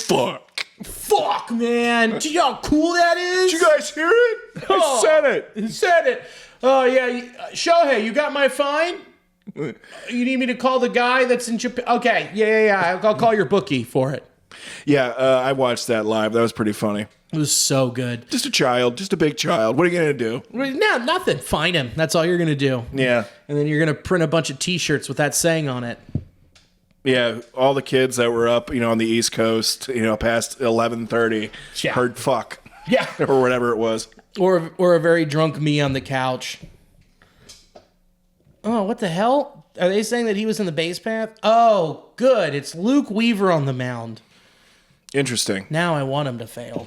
Fuck, man. Do you know how cool that is? Did you guys hear it? I said it. He said it. Oh, yeah. Shohei, you got my fine? You need me to call the guy that's in Japan? Okay. Yeah. I'll call your bookie for it. Yeah, I watched that live. That was pretty funny. It was so good. Just a child. Just a big child. What are you going to do? No, nothing. Fine him. That's all you're going to do. Yeah. And then you're going to print a bunch of T-shirts with that saying on it. Yeah, all the kids that were up, on the East Coast, past 11:30, heard fuck. Yeah. Or whatever it was. Or a very drunk me on the couch. Oh, what the hell? Are they saying that he was in the base path? Oh, good. It's Luke Weaver on the mound. Interesting. Now I want him to fail.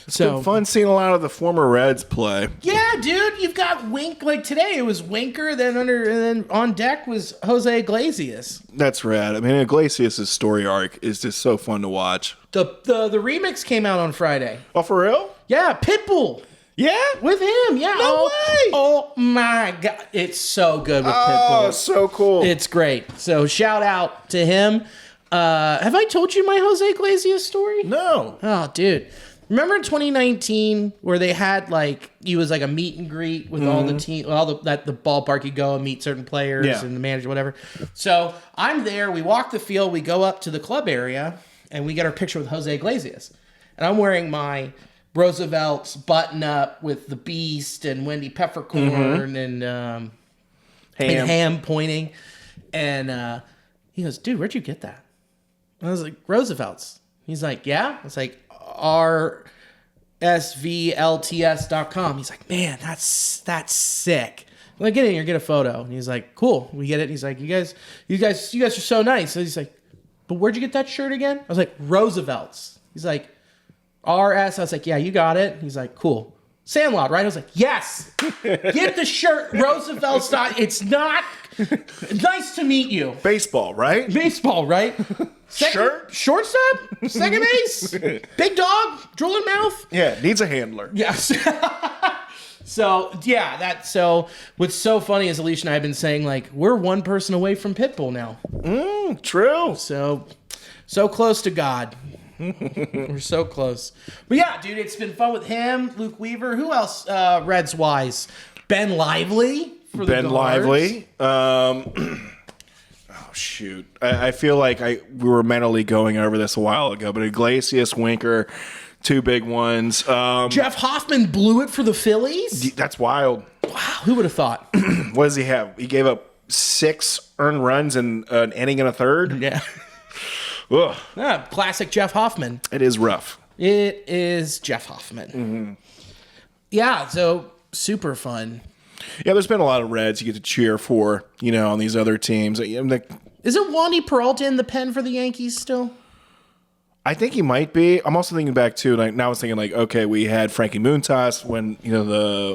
It's been fun seeing a lot of the former Reds play. Yeah, dude. You've got Wink. Like today, it was Winker. And then on deck was Jose Iglesias. That's rad. I mean, Iglesias' story arc is just so fun to watch. The remix came out on Friday. Oh, for real? Yeah, Pitbull. Yeah? With him, yeah. No way. Oh my God. It's so good with Pitbull. Oh, so cool. It's great. So shout out to him. Have I told you my Jose Iglesias story? No. Oh, dude. Remember in 2019 where they had he was like a meet and greet with all the team, the ballpark you go and meet certain players and the manager, whatever. So I'm there. We walk the field. We go up to the club area and we get our picture with Jose Iglesias. And I'm wearing my Roosevelt's button up with the Beast and Wendy Peppercorn and Ham pointing. And he goes, dude, where'd you get that? I was like, Roosevelt's. He's like, yeah? I was like, rsvlts.com. He's like, man, that's sick. I'm like, get in here, get a photo. And he's like, cool. We get it. He's like, you guys are so nice. So he's like, but where'd you get that shirt again? I was like, Roosevelt's. He's like, RS. I was like, yeah, you got it. He's like, cool. Sandlot, right? I was like, yes. Get the shirt, Roosevelt's. It's not. Nice to meet you. Baseball, right? Shirt? Shortstop? Second base? Big dog? Drooling mouth? Yeah, needs a handler. Yes. So what's so funny is Alicia and I have been saying, we're one person away from Pitbull now. True. So close to God. We're so close. But yeah, dude, it's been fun with him, Luke Weaver. Who else Reds-wise? Ben Lively for the Guards. Oh, shoot. I feel like we were mentally going over this a while ago, but Iglesias, Winker, two big ones. Jeff Hoffman blew it for the Phillies? That's wild. Wow, who would have thought? What does he have? He gave up 6 earned runs in an inning and a third? Yeah. Ugh. Classic Jeff Hoffman. It is rough. It is Jeff Hoffman. Yeah, so super fun. Yeah, there's been a lot of Reds you get to cheer for, on these other teams. Is it Wandy Peralta in the pen for the Yankees still? I think he might be. I'm also thinking back too. Now I was thinking okay, we had Frankie Muntas when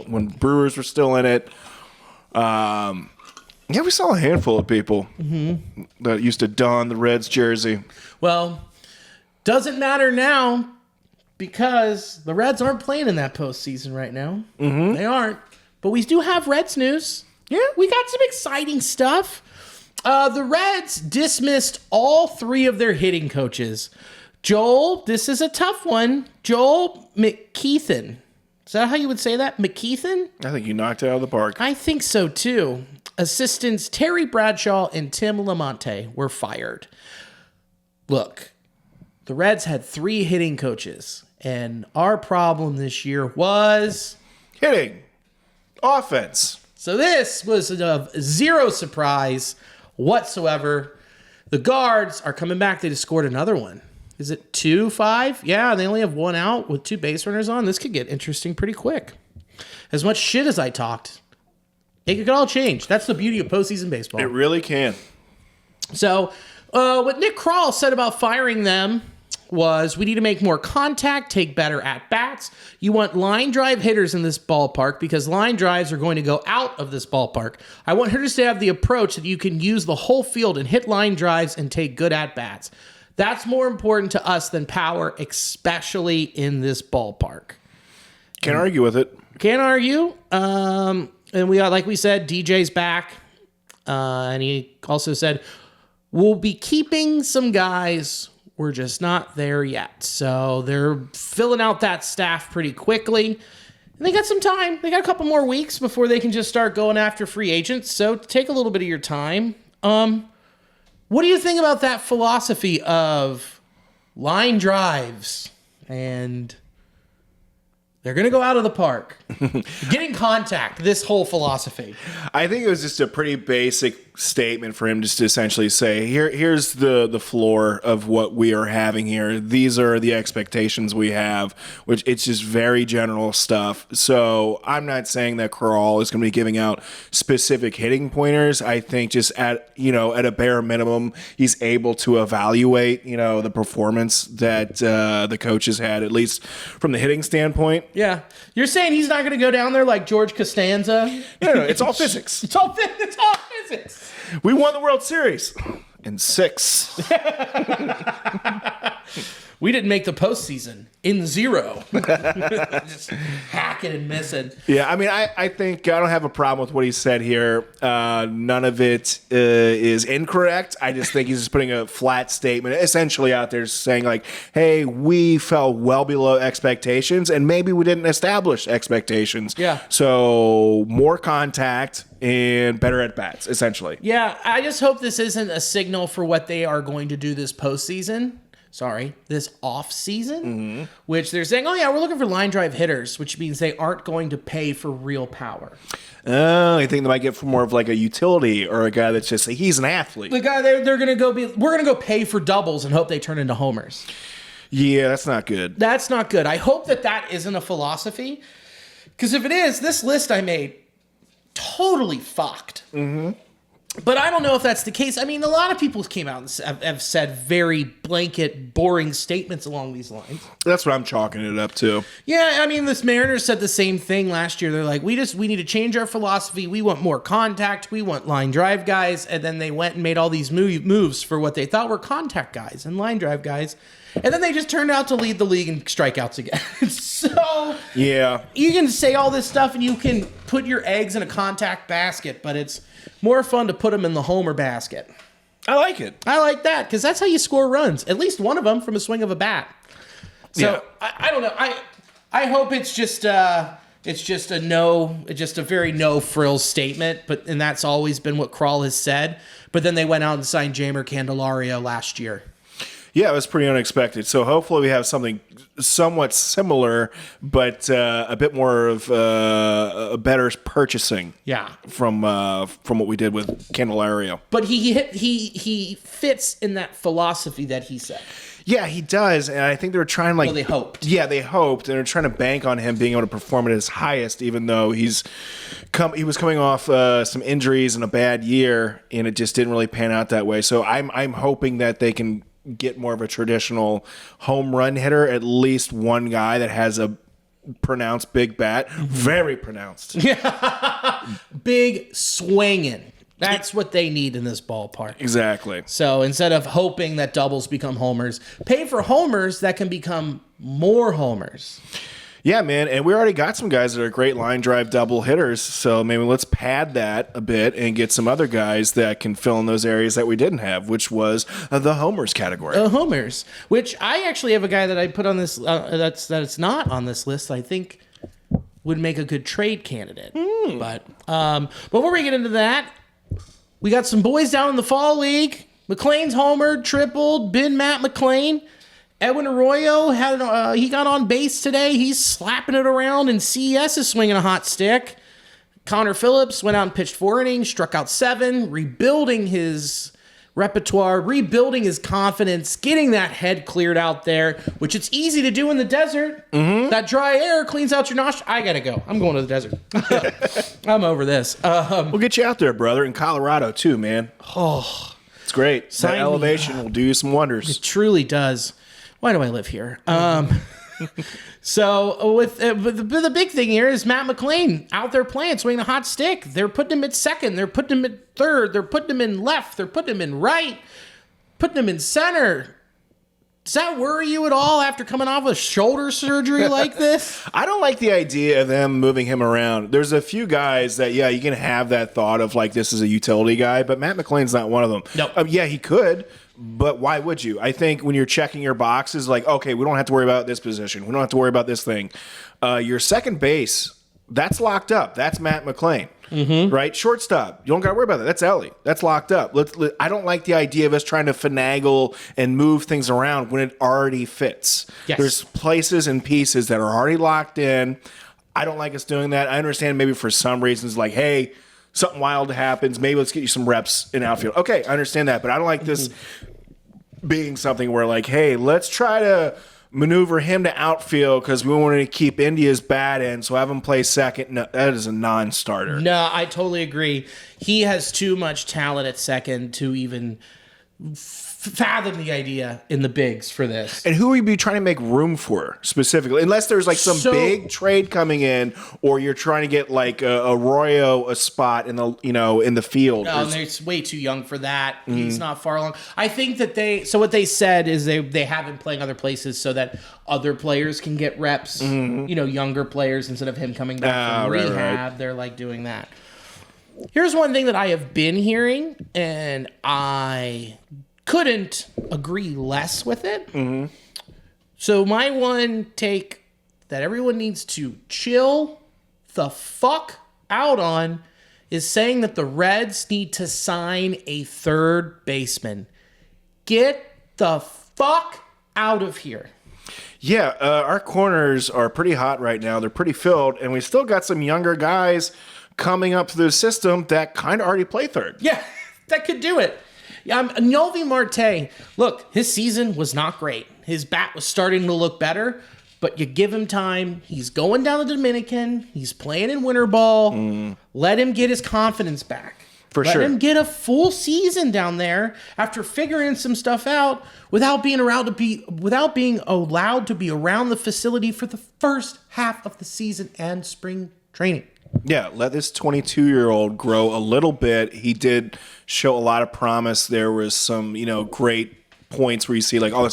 when Brewers were still in it. Yeah, we saw a handful of people that used to don the Reds jersey. Well, doesn't matter now because the Reds aren't playing in that postseason right now. They aren't. But we do have Reds news. Yeah, we got some exciting stuff. The Reds dismissed all 3 of their hitting coaches. Joel, this is a tough one. Joel McKeithen. Is that how you would say that? McKeithen? I think you knocked it out of the park. I think so too. Assistants Terry Bradshaw and Tim Lamonte were fired. Look, the Reds had 3 hitting coaches, and our problem this year was hitting. Offense. So this was of zero surprise whatsoever. The Guards are coming back. They just scored another one. Is it 2-5? Yeah, they only have 1 out with 2 base runners on. This could get interesting pretty quick. As much shit as I talked, it could all change. That's the beauty of postseason baseball. It really can. So What Nick Kroll said about firing them was, we need to make more contact, take better at-bats. You want line drive hitters in this ballpark because line drives are going to go out of this ballpark. I want hitters to have the approach that you can use the whole field and hit line drives and take good at-bats. That's more important to us than power, especially in this ballpark. Can't argue with it. Can't argue. And we got, like we said, DJ's back. And he also said, we'll be keeping some guys. We're just not there yet. So they're filling out that staff pretty quickly. And they got some time. They got a couple more weeks before they can just start going after free agents. So take a little bit of your time. What do you think about that philosophy of line drives? And they're going to go out of the park. Getting contact, this whole philosophy. I think it was just a pretty basic statement for him just to essentially say, here's the floor of what we are having here. These are the expectations we have, which it's just very general stuff. So I'm not saying that Kroll is going to be giving out specific hitting pointers. I think just at a bare minimum, he's able to evaluate, the performance that the coaches had, at least from the hitting standpoint. Yeah. You're saying he's not going to go down there like George Costanza? No, it's all physics. It's all physics. We won the World Series in 6. We didn't make the postseason in 0. Just hacking and missing. Yeah, I mean, I think I don't have a problem with what he said here. None of it is incorrect. I just think he's just putting a flat statement essentially out there saying like, hey, we fell well below expectations and maybe we didn't establish expectations. Yeah. So more contact and better at bats, essentially. Yeah, I just hope this isn't a signal for what they are going to do this postseason. This off season, which they're saying, oh yeah, we're looking for line drive hitters, which means they aren't going to pay for real power. Oh, I think they might get for more of like a utility or a guy that's just he's an athlete. The guy they're going to go we're going to go pay for doubles and hope they turn into homers. Yeah, that's not good. That's not good. I hope that isn't a philosophy, because if it is, this list I made totally fucked. Mm-hmm. But I don't know if that's the case. I mean, a lot of people came out and have said very blanket, boring statements along these lines. That's what I'm chalking it up to. Yeah, I mean, the Mariners said the same thing last year. They're like, we need to change our philosophy. We want more contact. We want line drive guys. And then they went and made all these moves for what they thought were contact guys and line drive guys. And then they just turned out to lead the league in strikeouts again. So yeah, you can say all this stuff and you can put your eggs in a contact basket, but it's more fun to put them in the homer basket. I like it. I like that because that's how you score runs. At least one of them from a swing of a bat. So yeah. I don't know. I hope it's just a very no frills statement. And that's always been what Kroll has said. But then they went out and signed Jeimer Candelario last year. Yeah, it was pretty unexpected. So hopefully we have something somewhat similar, but a bit more of a better purchasing. Yeah, from what we did with Candelario. But he fits in that philosophy that he said. Yeah, he does, and I think they were trying Well, they hoped. Yeah, they hoped, and they're trying to bank on him being able to perform at his highest, even though he was coming off some injuries and a bad year, and it just didn't really pan out that way. So I'm hoping that they can get more of a traditional home run hitter, at least one guy that has a pronounced big bat, very pronounced. Yeah, big swinging. That's what they need in this ballpark. Exactly. So instead of hoping that doubles become homers, pay for homers that can become more homers. Yeah, man, and we already got some guys that are great line drive double hitters, so maybe let's pad that a bit and get some other guys that can fill in those areas that we didn't have, which was the homers category. Homers, which I actually have a guy that I put on this, that's not on this list, I think would make a good trade candidate. But before we get into that, we got some boys down in the fall league. McLain's homered, tripled, been Matt McLain. Edwin Arroyo he got on base today. He's slapping it around, and CES is swinging a hot stick. Connor Phillips went out and pitched 4 innings, struck out 7, rebuilding his repertoire, rebuilding his confidence, getting that head cleared out there, which it's easy to do in the desert. Mm-hmm. That dry air cleans out your nostrils. I gotta go. I'm going to the desert. I'm over this. We'll get you out there, brother, in Colorado too, man. Oh. It's great. Sign that me elevation will do you some wonders. It truly does. Why do I live here? So with the big thing here is Matt McLain out there playing, swinging a hot stick. They're putting him at second. They're putting him at third. They're putting him in left. They're putting him in right. Putting him in center. Does that worry you at all after coming off of shoulder surgery like this? I don't like the idea of them moving him around. There's a few guys that, yeah, you can have that thought of like this is a utility guy, but Matt McLain's not one of them. No. Yeah, he could, but why would you? I think when you're checking your boxes, like, okay, we don't have to worry about this position. We don't have to worry about this thing. Your second base, that's locked up. That's Matt McLain. Right? Shortstop. You don't got to worry about that. That's Ellie. That's locked up. I don't like the idea of us trying to finagle and move things around when it already fits. Yes. There's places and pieces that are already locked in. I don't like us doing that. I understand maybe for some reasons, like, hey, something wild happens. Maybe let's get you some reps in outfield. Okay, I understand that. But I don't like this being something where, like, hey, let's try to maneuver him to outfield because we want to keep India's bat in, so have him play second. No, that is a non-starter. No, I totally agree. He has too much talent at second to even fathom the idea in the bigs for this. And who would you be trying to make room for specifically? Unless there's like some big trade coming in, or you're trying to get like a Arroyo a spot in the in the field. No, they're way too young for that. He's not far along. I think that what they said is they have him playing other places so that other players can get reps. Younger players instead of him coming back from rehab. Right. They're like doing that. Here's one thing that I have been hearing, and I couldn't agree less with it. So my one take that everyone needs to chill the fuck out on is saying that the Reds need to sign a third baseman. Get the fuck out of here. Yeah, our corners are pretty hot right now. They're pretty filled, and we still got some younger guys coming up through the system that kind of already play third. Yeah, that could do it. Novi Marte, look, his season was not great. His bat was starting to look better, but you give him time. He's going down the Dominican. He's playing in winter ball. Let him get his confidence back. Let him get a full season down there after figuring some stuff out without being allowed to be around the facility for the first half of the season and spring training. Yeah, let this 22-year-old grow a little bit. He did show a lot of promise. There was some, great points where you see like, oh,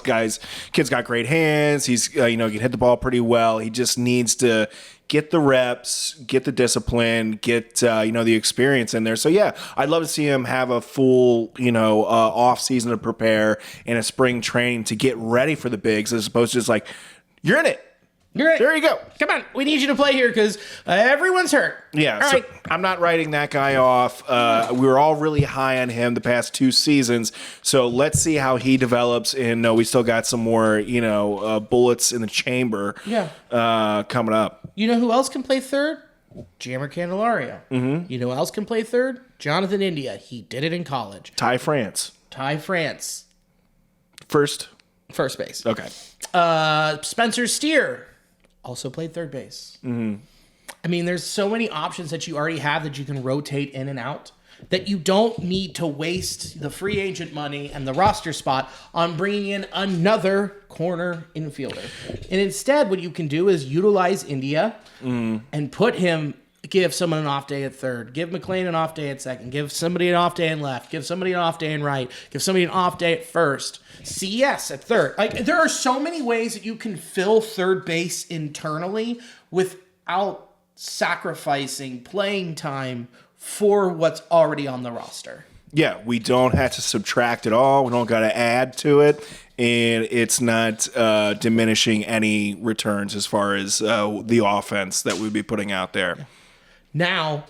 kid's got great hands. He's, can hit the ball pretty well. He just needs to get the reps, get the discipline, get, the experience in there. So, yeah, I'd love to see him have a full, off season to prepare and a spring training to get ready for the bigs as opposed to just like, you're in it. There you go. Come on. We need you to play here because everyone's hurt. Yeah. All so right. I'm not writing that guy off. We were all really high on him the past 2 seasons. So let's see how he develops. And we still got some more, bullets in the chamber coming up. You know who else can play third? Jammer Candelario. You know who else can play third? Jonathan India. He did it in college. Ty France. First base. Okay. Spencer Steer. Also played third base. I mean, there's so many options that you already have that you can rotate in and out that you don't need to waste the free agent money and the roster spot on bringing in another corner infielder. And instead, what you can do is utilize India and give someone an off day at third, give McLain an off day at second, give somebody an off day in left, give somebody an off day in right, give somebody an off day at first, CS at third. Like, there are so many ways that you can fill third base internally without sacrificing playing time for what's already on the roster. Yeah, we don't have to subtract at all. We don't got to add to it. And it's not diminishing any returns as far as the offense that we'd be putting out there. Now,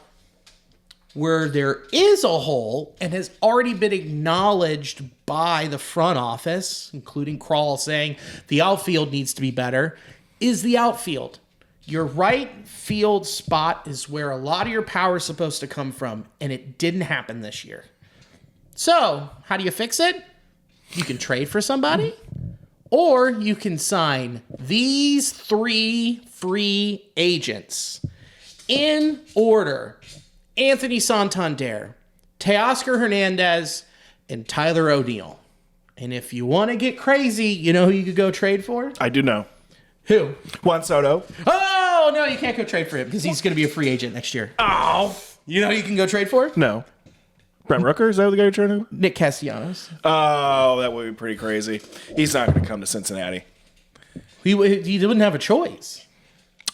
where there is a hole and has already been acknowledged by the front office, including Kroll saying the outfield needs to be better, is the outfield. Your right field spot is where a lot of your power is supposed to come from, and it didn't happen this year. So, how do you fix it? You can trade for somebody, or you can sign these 3 free agents in order: Anthony Santander, Teoscar Hernandez, and Tyler O'Neill. And if you want to get crazy, you know who you could go trade for? I do know. Who? Juan Soto. Oh, no, you can't go trade for him because he's going to be a free agent next year. Oh. You know who you can go trade for? No. Brent Rooker? Is that the guy you're trying to? Nick Castellanos. Oh, that would be pretty crazy. He's not going to come to Cincinnati. He wouldn't have a choice.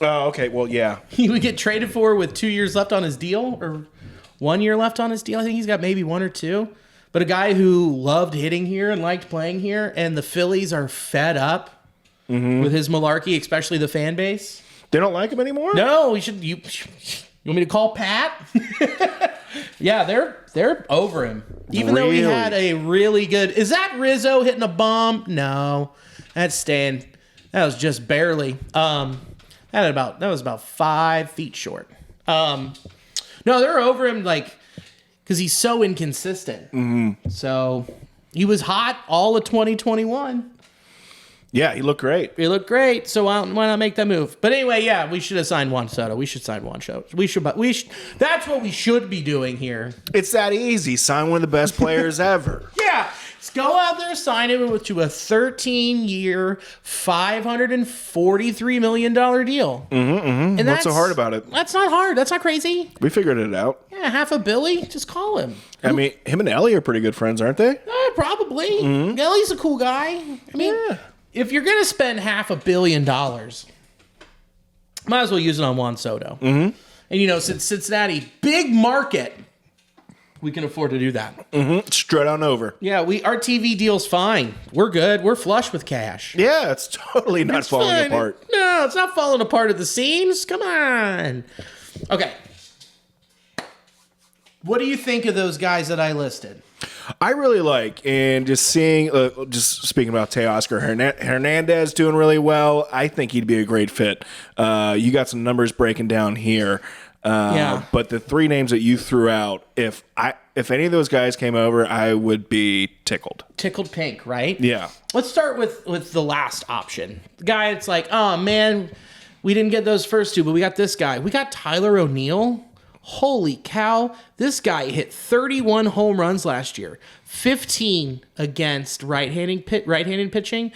Oh, okay. Well, yeah. He would get traded for with 2 years left on his deal or 1 year left on his deal. I think he's got maybe 1 or 2. But a guy who loved hitting here and liked playing here, and the Phillies are fed up with his malarkey, especially the fan base. They don't like him anymore? No, we should. You want me to call Pat? Yeah, they're over him. Even though he had a really good. Is that Rizzo hitting a bomb? No, that's Stan. That was just barely. That was about 5 feet short. No, they're over him because he's so inconsistent. So he was hot all of 2021. Yeah, he looked great. He looked great. So why not make that move? But anyway, yeah, we should have signed Juan Soto. We should sign Juan Soto. We should. That's what we should be doing here. It's that easy. Sign one of the best players ever. Yeah. Let's go out there, sign him to a 13-year, $543 million deal. And what's so hard about it? That's not hard. That's not crazy. We figured it out. Yeah, $500 million. Just call him. I mean, him and Ellie are pretty good friends, aren't they? Probably. Ellie's a cool guy. I mean, if you're going to spend $500 million, might as well use it on Juan Soto. And, since Cincinnati, big market, we can afford to do that. Straight on over. Yeah, our TV deal's fine. We're good. We're flush with cash. Yeah, it's totally not falling apart. No, it's not falling apart at the seams. Come on. Okay. What do you think of those guys that I listed? I really like, and just seeing, just speaking about Teoscar Hernandez doing really well, I think he'd be a great fit. You got some numbers breaking down here. But the 3 names that you threw out, if any of those guys came over, I would be tickled. Tickled pink, right? Yeah. Let's start with the last option. The guy, it's like, oh man, we didn't get those first 2, but we got this guy. We got Tyler O'Neill. Holy cow. This guy hit 31 home runs last year. 15 against right-handed pitching,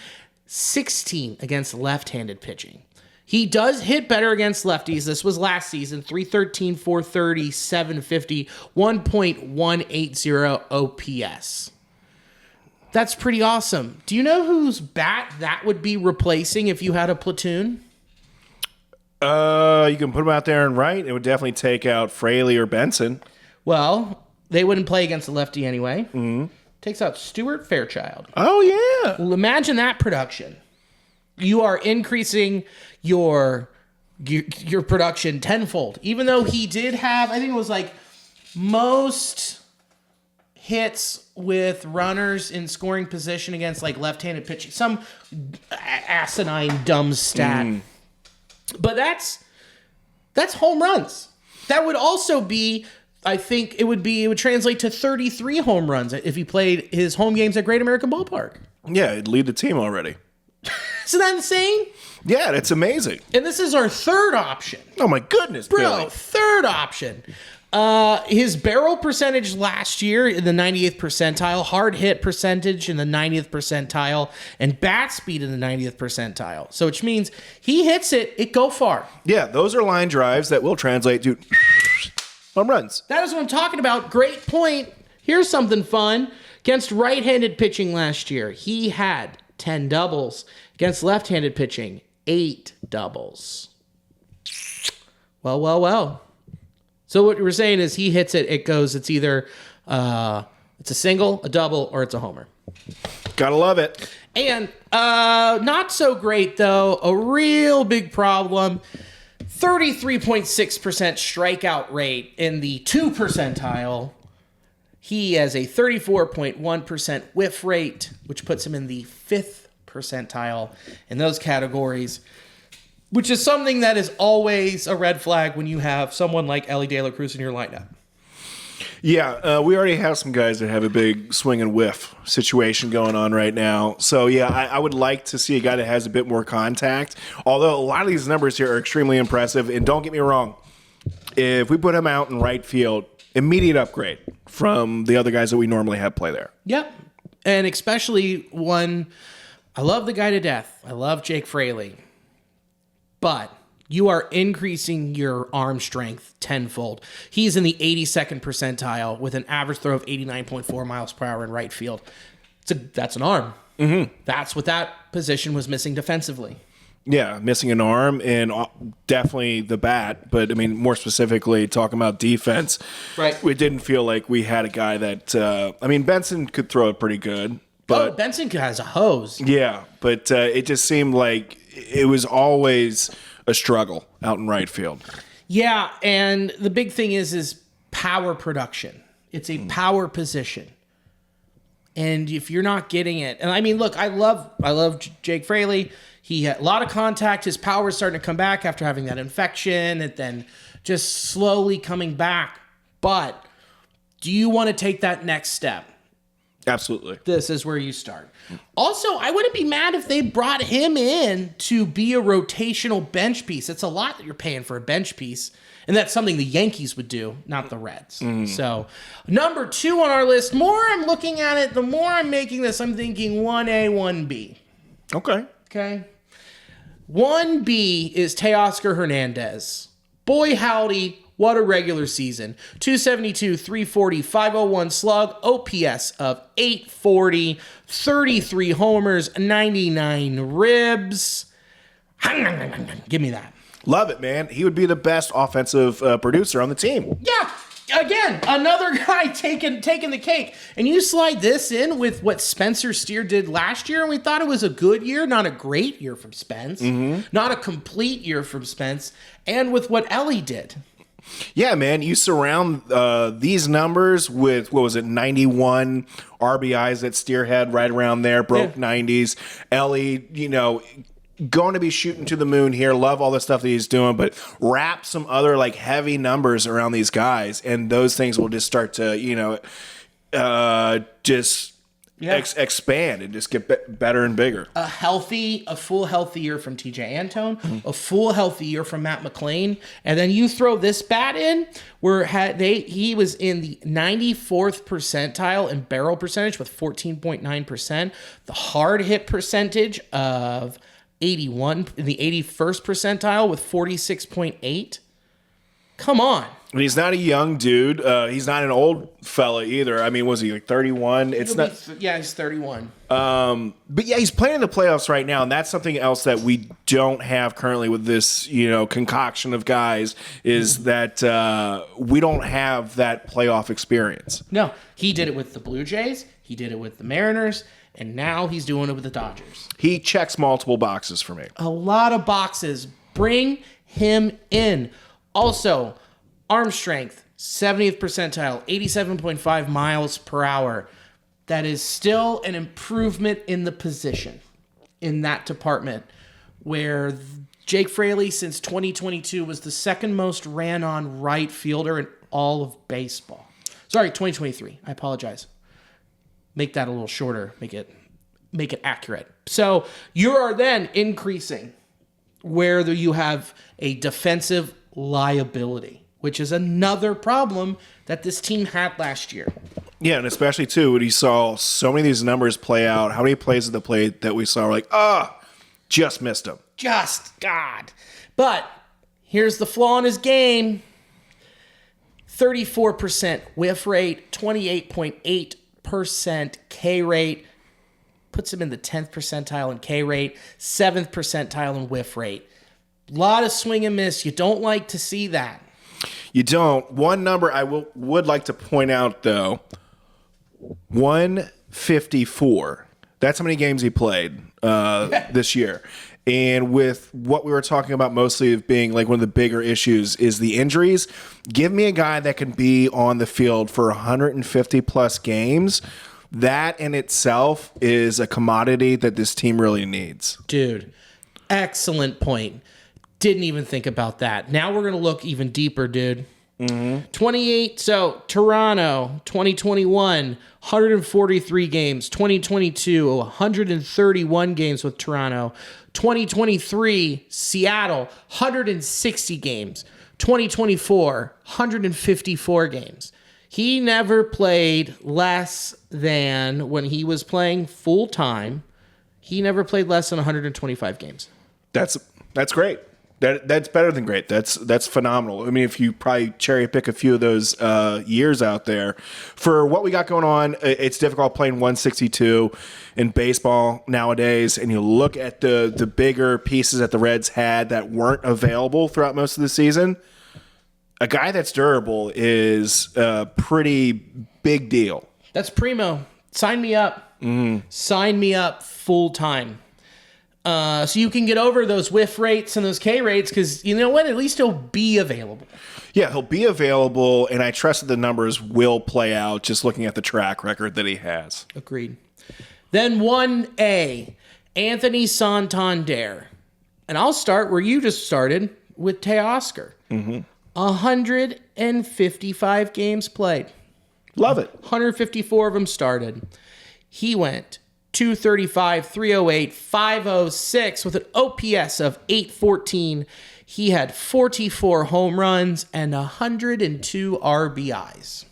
16 against left-handed pitching. He does hit better against lefties. This was last season. 313, 430, 750, 1.180 OPS. That's pretty awesome. Do you know whose bat that would be replacing if you had a platoon? You can put him out there and right. It would definitely take out Fraley or Benson. Well, they wouldn't play against the lefty anyway. Takes out Stuart Fairchild. Oh, yeah. Well, imagine that production. You are increasing your production tenfold. Even though he did have, I think it was most hits with runners in scoring position against left-handed pitching. Some asinine dumb stat. But that's home runs. That would also be, I think it would translate to 33 home runs if he played his home games at Great American Ballpark. Yeah, it'd lead the team already. Isn't that insane? Yeah, that's amazing. And this is our third option. Oh my goodness, bro! Billy. Third option. His barrel percentage last year in the 98th percentile, hard hit percentage in the 90th percentile, and bat speed in the 90th percentile. So which means he hits it go far. Yeah, those are line drives that will translate to home runs. That is what I'm talking about. Great point. Here's something fun. Against right-handed pitching last year, he had 10 doubles. Against left-handed pitching, 8 doubles. Well. So what we're saying is he hits it, it's either it's a single, a double, or it's a homer. Gotta love it. And not so great, though. A real big problem. 33.6% strikeout rate in the 2 percentile. He has a 34.1% whiff rate, which puts him in the 5th percentile in those categories, which is something that is always a red flag when you have someone like Ellie De La Cruz in your lineup. Yeah, we already have some guys that have a big swing and whiff situation going on right now. So, yeah, I would like to see a guy that has a bit more contact, although a lot of these numbers here are extremely impressive. And don't get me wrong, if we put him out in right field immediate upgrade from the other guys that we normally have play there. Yep. And especially one, I love the guy to death. I love Jake Fraley. But you are increasing your arm strength tenfold. He's in the 82nd percentile with an average throw of 89.4 miles per hour in right field. That's an arm. Mm-hmm. That's what that position was missing defensively. Yeah, missing an arm and definitely the bat. But, I mean, more specifically, talking about defense, right? We didn't feel like we had a guy that, Benson could throw it pretty good. But Benson has a hose. Yeah, but it just seemed like it was always a struggle out in right field. Yeah, and the big thing is power production. It's a power position. And if you're not getting it, and I mean, look, I love Jake Fraley. He had a lot of contact. His power is starting to come back after having that infection and then just slowly coming back. But do you want to take that next step? Absolutely. This is where you start. Also, I wouldn't be mad if they brought him in to be a rotational bench piece. It's a lot that you're paying for a bench piece. And that's something the Yankees would do, not the Reds. So, number 2 on our list, more I'm looking at it, the more I'm making this, I'm thinking 1A, 1B. Okay. 1B is Teoscar Hernandez. Boy, howdy, what a regular season. 272, 340, 501 slug, OPS of 840, 33 homers, 99 ribs. Give me that. Love it, man. He would be the best offensive producer on the team. Yeah. Again, another guy taking the cake. And you slide this in with what Spencer Steer did last year, and we thought it was a good year, not a great year from Spence, not a complete year from Spence, and with what Ellie did. Yeah, man, you surround these numbers with, 91 RBIs that Steer had right around there, broke 90s. Ellie, going to be shooting to the moon here. Love all the stuff that he's doing, but wrap some other heavy numbers around these guys, and those things will just start to expand and just get better and bigger. A full healthy year from TJ Antone, a full healthy year from Matt McLain, and then you throw this bat in where he was in the 94th percentile in barrel percentage with 14.9%, the hard hit percentage of 81 in the 81st percentile with 46.8. Come on. And he's not a young dude. He's not an old fella either. I mean, was he 31? It's not. He's 31. But yeah, he's playing in the playoffs right now, and that's something else that we don't have currently with this, concoction of guys. Is that we don't have that playoff experience. No, he did it with the Blue Jays. He did it with the Mariners. And now he's doing it with the Dodgers. He checks multiple boxes for me. A lot of boxes. Bring him in. Also, arm strength, 70th percentile, 87.5 miles per hour. That is still an improvement in the position in that department, where Jake Fraley since 2022 was the second most ran on right fielder in all of baseball. Sorry, 2023. I apologize. Make that a little shorter, make it accurate. So you are then increasing where you have a defensive liability, which is another problem that this team had last year. Yeah, and especially too when you saw so many of these numbers play out, how many plays at the plate that we saw were just missed them. God. But here's the flaw in his game. 34% whiff rate, 28.8% K rate, puts him in the 10th percentile in K rate, 7th percentile in whiff rate. A lot of swing and miss. You don't like to see that. You don't. One number I would like to point out, though, 154. That's how many games he played this year. And with what we were talking about mostly of being one of the bigger issues is the injuries, give me a guy that can be on the field for 150 plus games. That in itself is a commodity that this team really needs. Dude, excellent point. Didn't even think about that. Now we're going to look even deeper, dude. 28. So Toronto, 2021, 143 games. 2022, 131 games with Toronto. 2023, Seattle, 160 games. 2024, 154 games. He never played less than, when he was playing full time, he never played less than 125 games. That's great. That's better than great. That's phenomenal. I mean, if you probably cherry pick a few of those years out there, for what we got going on, it's difficult playing 162 in baseball nowadays. And you look at the bigger pieces that the Reds had that weren't available throughout most of the season. A guy that's durable is a pretty big deal. That's primo. Sign me up. Sign me up full time. So you can get over those whiff rates and those K rates, because you know what? At least he'll be available. Yeah, he'll be available, and I trust that the numbers will play out just looking at the track record that he has. Agreed. Then 1A, Anthony Santander. And I'll start where you just started with Teoscar. 155 games played. Love it. 154 of them started. He went 235, 308, 506 with an OPS of 814. He had 44 home runs and 102 RBIs.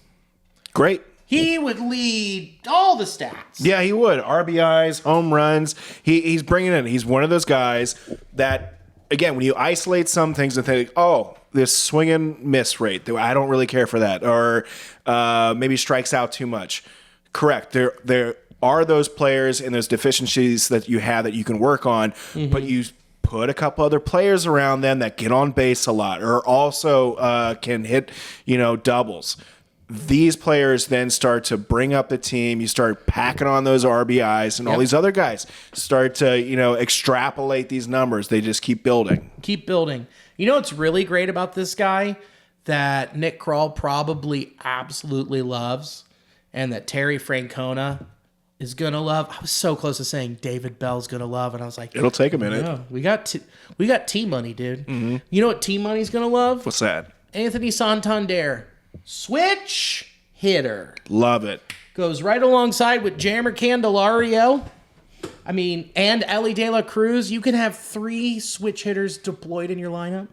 Great. He would lead all the stats. Yeah, he would. RBIs, home runs. He's bringing it in. He's one of those guys that, again, when you isolate some things and think, oh, this swing and miss rate, I don't really care for that. Or maybe strikes out too much. Correct. There are those players and those deficiencies that you have that you can work on, but you put a couple other players around them that get on base a lot or also can hit, doubles. These players then start to bring up the team. You start packing on those RBIs, and all these other guys start to, extrapolate these numbers. They just keep building. Keep building. You know what's really great about this guy that Nick Kroll probably absolutely loves, and that Terry Francona is gonna love? I was so close to saying David Bell's gonna love, and I was like, it'll take a minute. No, we got T-Money, dude. You know what T-Money's gonna love? What's that? Anthony Santander. Switch hitter. Love it. Goes right alongside with Jammer Candelario. And Ellie De La Cruz. You can have 3 switch hitters deployed in your lineup.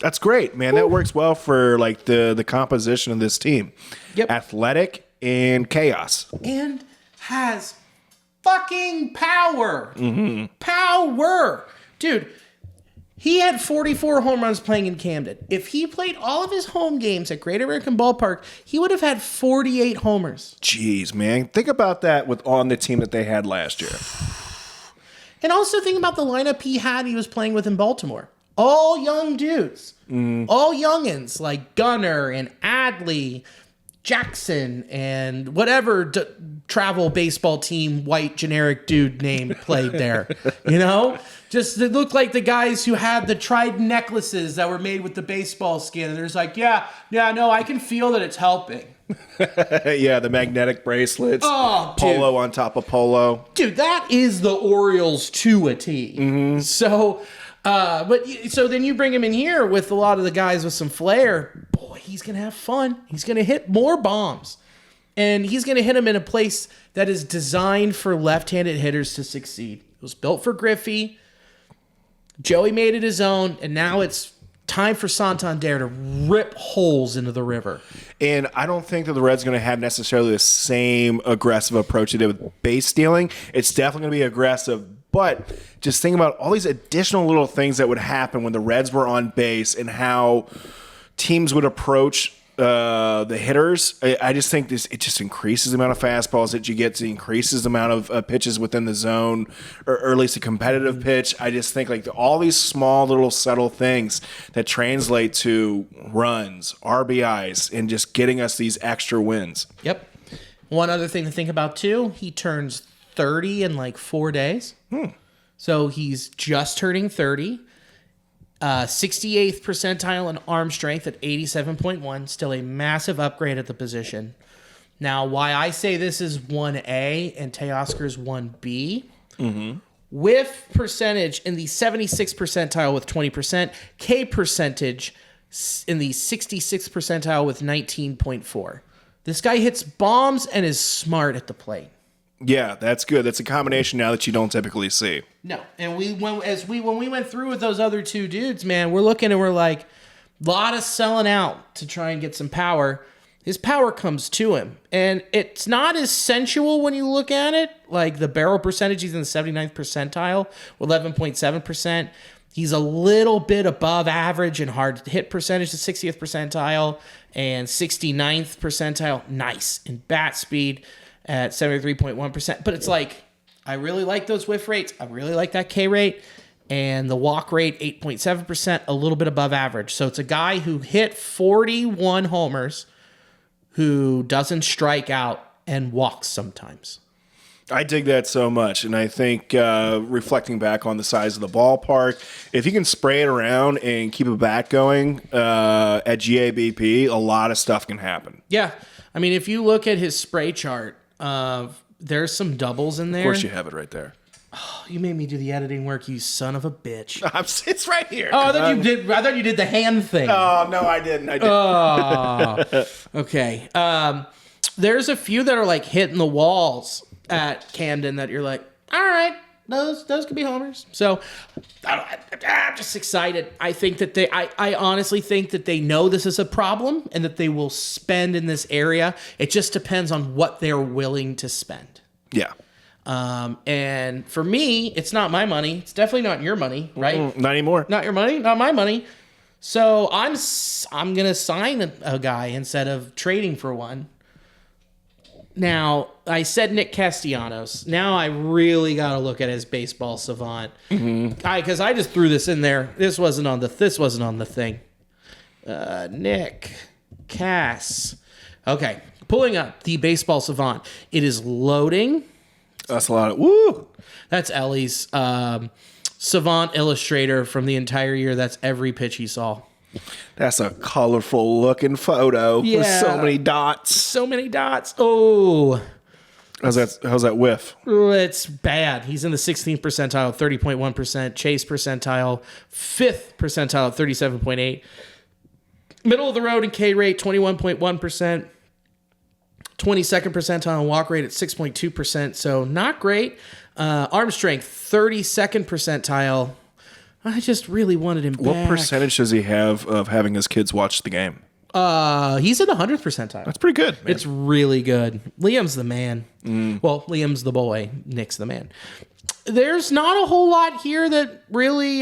That's great, man. That works well for like the composition of this team. Yep. Athletic and chaos. And has fucking power. Power. Dude, he had 44 home runs playing in Camden. If he played all of his home games at Great American Ballpark, he would have had 48 homers. Jeez, man. Think about that on the team that they had last year. And also think about the lineup he was playing with in Baltimore. All young dudes. All youngins like Gunnar and Adley, Jackson, and whatever travel baseball team white generic dude name played there. Just they look like the guys who had the Trident necklaces that were made with the baseball skin. And they're just like, no, I can feel that it's helping. Yeah, the magnetic bracelets. Oh, dude. Polo on top of polo. Dude, that is the Orioles to a T. So, so then you bring him in here with a lot of the guys with some flair. Boy, he's going to have fun. He's going to hit more bombs. And he's going to hit them in a place that is designed for left-handed hitters to succeed. It was built for Griffey. Joey made it his own, and now it's time for Santander to rip holes into the river. And I don't think that the Reds are going to have necessarily the same aggressive approach they did with base stealing. It's definitely going to be aggressive, but just think about all these additional little things that would happen when the Reds were on base and how teams would approach the hitters. I just think it just increases the amount of fastballs that you get. It increases the amount of pitches within the zone, or at least a competitive pitch. I just think like all these small little subtle things that translate to runs, RBIs, and just getting us these extra wins. Yep. One other thing to think about too, he turns 30 in like 4 days. So he's just turning 30. 68th percentile in arm strength at 87.1. Still a massive upgrade at the position. Now, why I say this is 1A and Teoscar's 1B. Whiff percentage in the 76th percentile with 20%. K percentage in the 66th percentile with 19.4. This guy hits bombs and is smart at the plate. Yeah, that's good. That's a combination now that you don't typically see. No, and when we went through with those other 2 dudes, man, we're looking and we're like, a lot of selling out to try and get some power. his power comes to him. And it's not as sensual when you look at it. Like the barrel percentage, he's in the 79th percentile, 11.7%. He's a little bit above average in hard hit percentage, the 60th percentile and 69th percentile. Nice. In bat speed at 73.1%. But it's like, I really like those whiff rates. I really like that K rate. And the walk rate, 8.7%, a little bit above average. So it's a guy who hit 41 homers, who doesn't strike out and walks sometimes. I dig that so much. And I think reflecting back on the size of the ballpark, if you can spray it around and keep a bat going at GABP, a lot of stuff can happen. Yeah. I mean, if you look at his spray chart, there's some doubles in there. Of course you have it right there. Oh, you made me do the editing work, you son of a bitch. It's right here. Oh, I thought you did the hand thing. Oh, no, I didn't. Oh, okay. There's a few that are like hitting the walls at Camden that you're like, all right, those could be homers. So I'm just excited. I think that I honestly think that they know this is a problem and that they will spend in this area. It just depends on what they're willing to spend. Yeah. And for me, it's not my money. It's definitely not your money, right? Not anymore. Not your money, not my money. So I'm gonna sign a guy instead of trading for one. Now, I said Nick Castellanos. Now I really got to look at his baseball savant. Because I just threw this in there. This wasn't on the thing. Nick Cass. Okay, pulling up the baseball savant. It is loading. That's a lot of woo. That's Ellie's savant illustrator from the entire year. That's every pitch he saw. That's a colorful looking photo with so many dots. So many dots. Oh. How's that whiff? It's bad. He's in the 16th percentile, 30.1%. Chase percentile, 5th percentile, 37.8. Middle of the road in K rate, 21.1%. 22nd percentile walk rate at 6.2%. So not great. Arm strength, 32nd percentile. I just really wanted him back. What percentage does he have of having his kids watch the game? He's in the 100th percentile. That's pretty good, man. It's really good. Liam's the man. Well, Liam's the boy. Nick's the man. There's not a whole lot here that really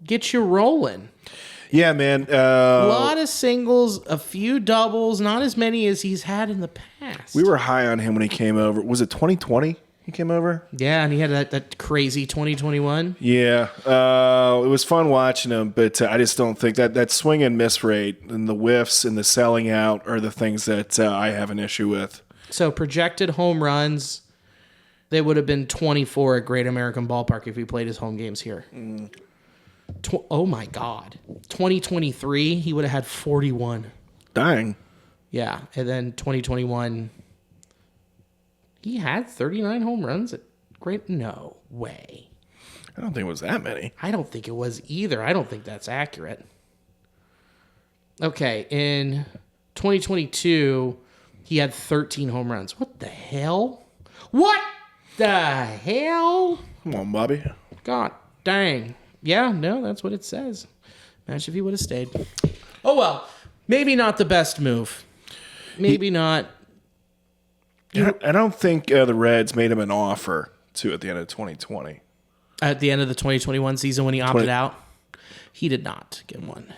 gets you rolling. Yeah, man. A lot of singles, a few doubles, not as many as he's had in the past. We were high on him when he came over. Was it 2020 he came over? Yeah, and he had that crazy 2021. Yeah. It was fun watching him, but I just don't think that swing and miss rate and the whiffs and the selling out are the things that I have an issue with. So projected home runs, they would have been 24 at Great American Ballpark if he played his home games here. Oh my God. 2023, he would have had 41. Dang. Yeah. And then 2021, he had 39 home runs at Great. No way. I don't think it was that many. I don't think it was either. I don't think that's accurate. Okay. In 2022, he had 13 home runs. What the hell? What the hell? Come on, Bobby. God dang. Yeah, no, that's what it says. Imagine if he would have stayed. Oh, well, maybe not the best move. Maybe not. I don't think the Reds made him an offer to at the end of 2020. At the end of the 2021 season when he opted out, he did not get one.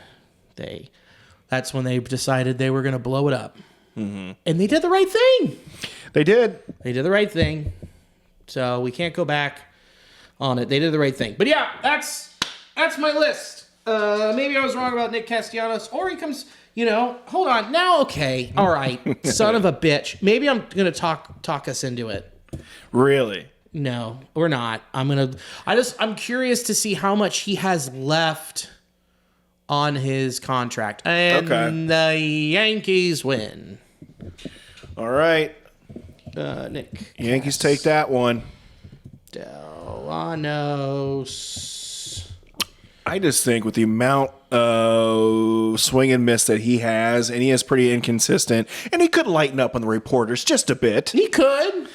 That's when they decided they were going to blow it up. And they did the right thing. They did. They did the right thing. So we can't go back on it. They did the right thing. But yeah, that's my list. Maybe I was wrong about Nick Castellanos, or he comes, hold on. Now, okay. All right. Son of a bitch. Maybe I'm going to talk us into it. Really? No, we're not. I'm curious to see how much he has left on his contract. And the Yankees win. All right. Nick. Yankees take that one. Delanos. I just think with the amount of swing and miss that he has, and he is pretty inconsistent, and he could lighten up on the reporters just a bit. He could.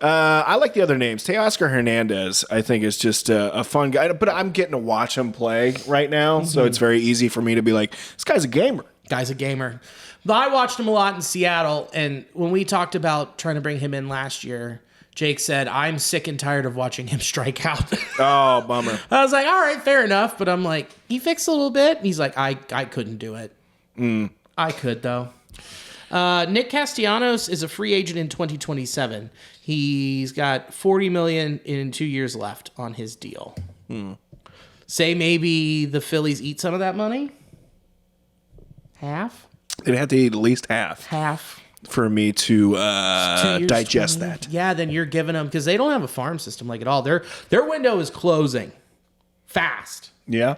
I like the other names. Teoscar Hernandez, I think, is just a fun guy, but I'm getting to watch him play right now, so it's very easy for me to be like, this guy's a gamer. Guy's a gamer. But I watched him a lot in Seattle, and when we talked about trying to bring him in last year, Jake said, I'm sick and tired of watching him strike out. Oh, bummer. I was like, all right, fair enough. But I'm like, he fixed a little bit. And he's like, I couldn't do it. I could, though. Nick Castellanos is a free agent in 2027. He's got $40 million in 2 years left on his deal. Say maybe the Phillies eat some of that money? Half? They'd have to eat at least half. Half. For me to 2 years, digest 20. that. Yeah, then you're giving them, because they don't have a farm system like at all. Their window is closing fast. Yeah.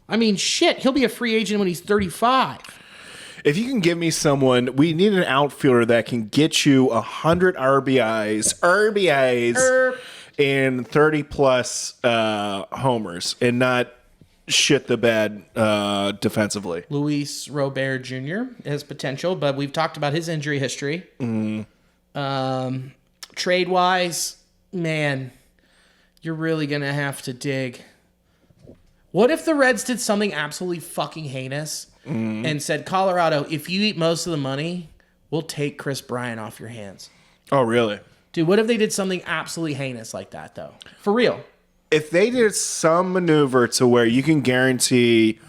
I mean, shit, he'll be a free agent when he's 35. If you can give me someone, we need an outfielder that can get you 100 RBIs, and 30 plus homers, and not shit the bed defensively. Luis Robert Jr. has potential, but we've talked about his injury history. Trade wise, man, you're really gonna have to dig. What if the Reds did something absolutely fucking heinous and said, Colorado, if you eat most of the money, we'll take Chris Bryant off your hands? Oh, really? Dude, what if they did something absolutely heinous like that, though? For real. If they did some maneuver to where you can guarantee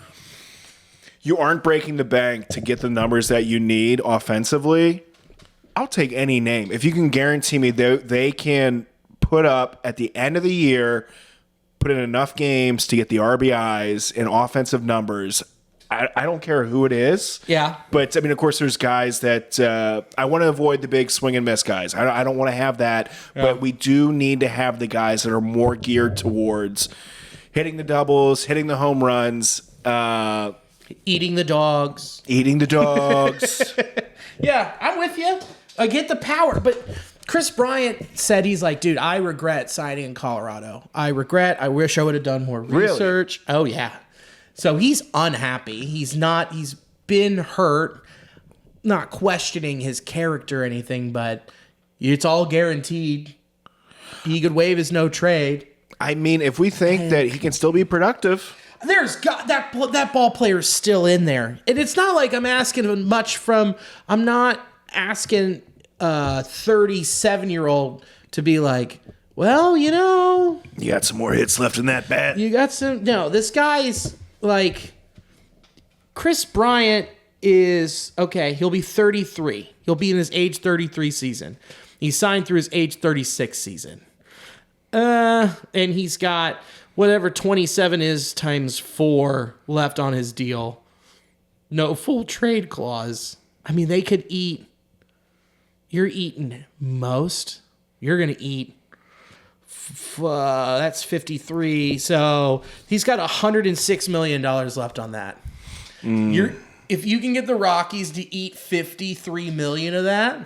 you aren't breaking the bank to get the numbers that you need offensively, I'll take any name. If you can guarantee me they can put up at the end of the year, put in enough games to get the RBIs and offensive numbers, I don't care who it is. Yeah. But, I mean, of course, there's guys that I want to avoid the big swing and miss guys. I don't want to have that. Yeah. But we do need to have the guys that are more geared towards hitting the doubles, hitting the home runs. Eating the dogs. Yeah, I'm with you. I get the power. But Chris Bryant said he's like, dude, I regret signing in Colorado. I wish I would have done more research. Really? Oh, yeah. So he's unhappy. He's been hurt, not questioning his character or anything, but it's all guaranteed. He could waive his no trade. I mean, if we think that he can still be productive. That ball player's still in there. And it's not like I'm asking much I'm not asking a 37-year-old to be like, well, you got some more hits left in that bat. This guy's like, Chris Bryant is, okay, he'll be 33. He'll be in his age 33 season. He signed through his age 36 season. And he's got whatever 27 is times 4 left on his deal. No full trade clause. I mean, they could eat. You're eating most. You're going to eat. That's 53. So he's got $106 million left on that. If you can get the Rockies to eat $53 million of that,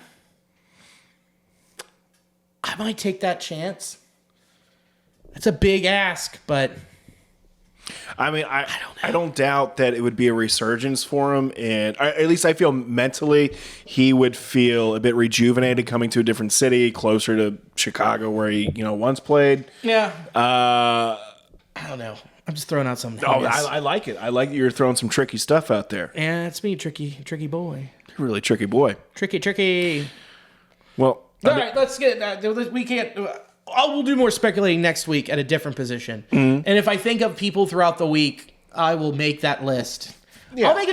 I might take that chance. That's a big ask, but I mean, I don't doubt that it would be a resurgence for him, and at least I feel mentally he would feel a bit rejuvenated coming to a different city, closer to Chicago, where he once played. Yeah. I don't know. I'm just throwing out something. Oh, I like it. I like that you're throwing some tricky stuff out there. Yeah, it's me, tricky boy. Really tricky boy. Tricky. Well, all right, let's get that. We can't. We'll do more speculating next week at a different position. And if I think of people throughout the week, I will make that list. Yeah. I'll have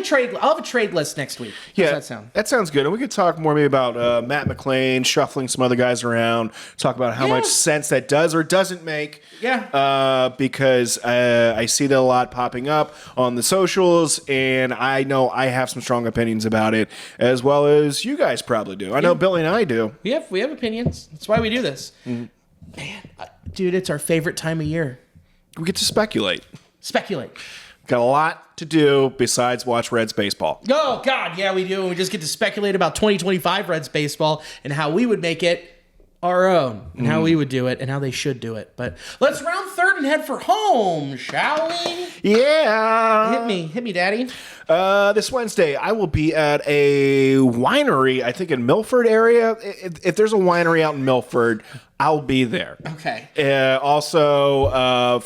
a trade list next week. How does that sound? That sounds good. And we could talk more maybe about Matt McLain, shuffling some other guys around, talk about how much sense that does or doesn't make. Yeah. Because I see that a lot popping up on the socials, and I know I have some strong opinions about it, as well as you guys probably do. I know Billy and I do. We have opinions. That's why we do this. Man, dude, it's our favorite time of year. We get to speculate. Got a lot to do besides watch Reds baseball. Oh, God, yeah, we do. We just get to speculate about 2025 Reds baseball and how we would make it our own, and how we would do it, and how they should do it. But let's round third and head for home, shall we? Yeah. Hit me, Daddy. This Wednesday, I will be at a winery, I think in Milford area. If there's a winery out in Milford, I'll be there. Okay. Also,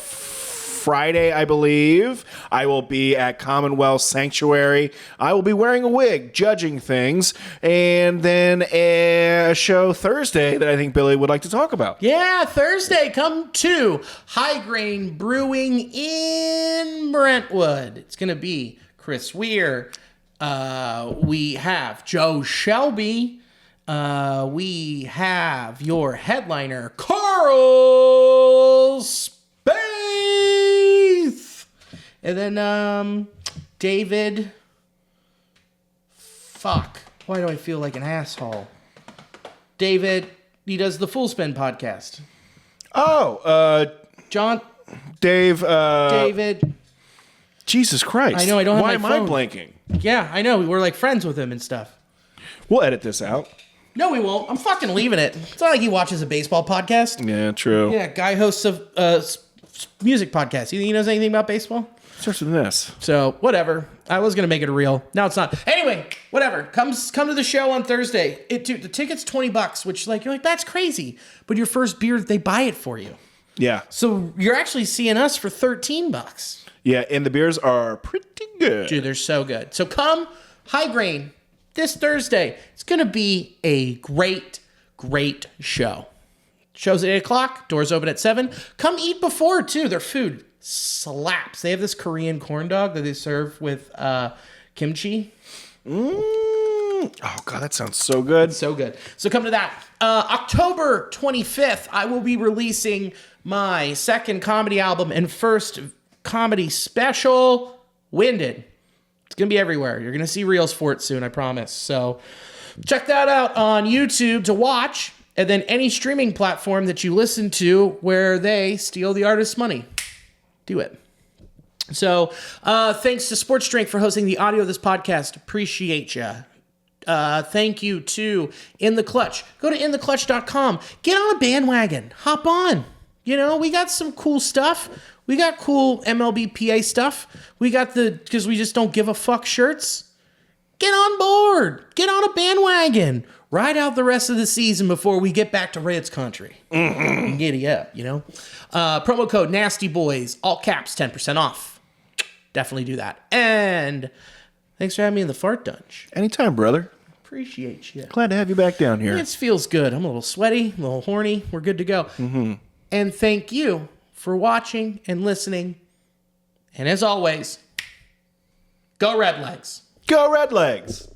Friday, I believe, I will be at Commonwealth Sanctuary. I will be wearing a wig, judging things, and then a show Thursday that I think Billy would like to talk about. Yeah, Thursday, come to High Grain Brewing in Brentwood. It's going to be Chris Weir. We have Joe Shelby. We have your headliner, Carl Spaeth. And then David. Fuck. Why do I feel like an asshole? David, he does the Full Spin podcast. John. David. Jesus Christ. I know, I don't have Why my phone. am I blanking? Yeah, I know. We're like friends with him and stuff. We'll edit this out. No, we won't. I'm fucking leaving it. It's not like he watches a baseball podcast. Yeah, true. Yeah, guy hosts a music podcast. You think he knows anything about baseball? Starts with this. So, whatever. I was going to make it a reel. Now it's not. Anyway, whatever. Come to the show on Thursday. Dude, the ticket's $20, which you're like, that's crazy. But your first beer, they buy it for you. Yeah. So you're actually seeing us for $13. Yeah, and the beers are pretty good. Dude, they're so good. So come, High Grain, this Thursday. It's going to be a great, great show. Show's at 8 o'clock. Doors open at 7. Come eat before, too. Their food slaps. They have this Korean corn dog that they serve with kimchi. Oh, God, that sounds so good. So good. So come to that. October 25th, I will be releasing my second comedy album and first comedy special, Winded. It's going to be everywhere. You're going to see reels for it soon, I promise. So check that out on YouTube to watch, and then any streaming platform that you listen to where they steal the artist's money. Do it. So thanks to Sports Drink for hosting the audio of this podcast. Appreciate you. Thank you to In the Clutch. Go to intheclutch.com. Get on a bandwagon. Hop on. You know, we got some cool stuff. We got cool MLBPA stuff. We got because we just don't give a fuck shirts. Get on board. Get on a bandwagon. Ride out the rest of the season before we get back to Reds country. Mm-hmm. Giddy up, you know. Promo code Nasty Boys, all caps, 10% off. Definitely do that. And thanks for having me in the fart dunge. Anytime, brother. Appreciate you. Glad to have you back down here. It feels good. I'm a little sweaty, a little horny. We're good to go. Mm-hmm. And thank you for watching and listening. And as always, go Red Legs. Go Red Legs.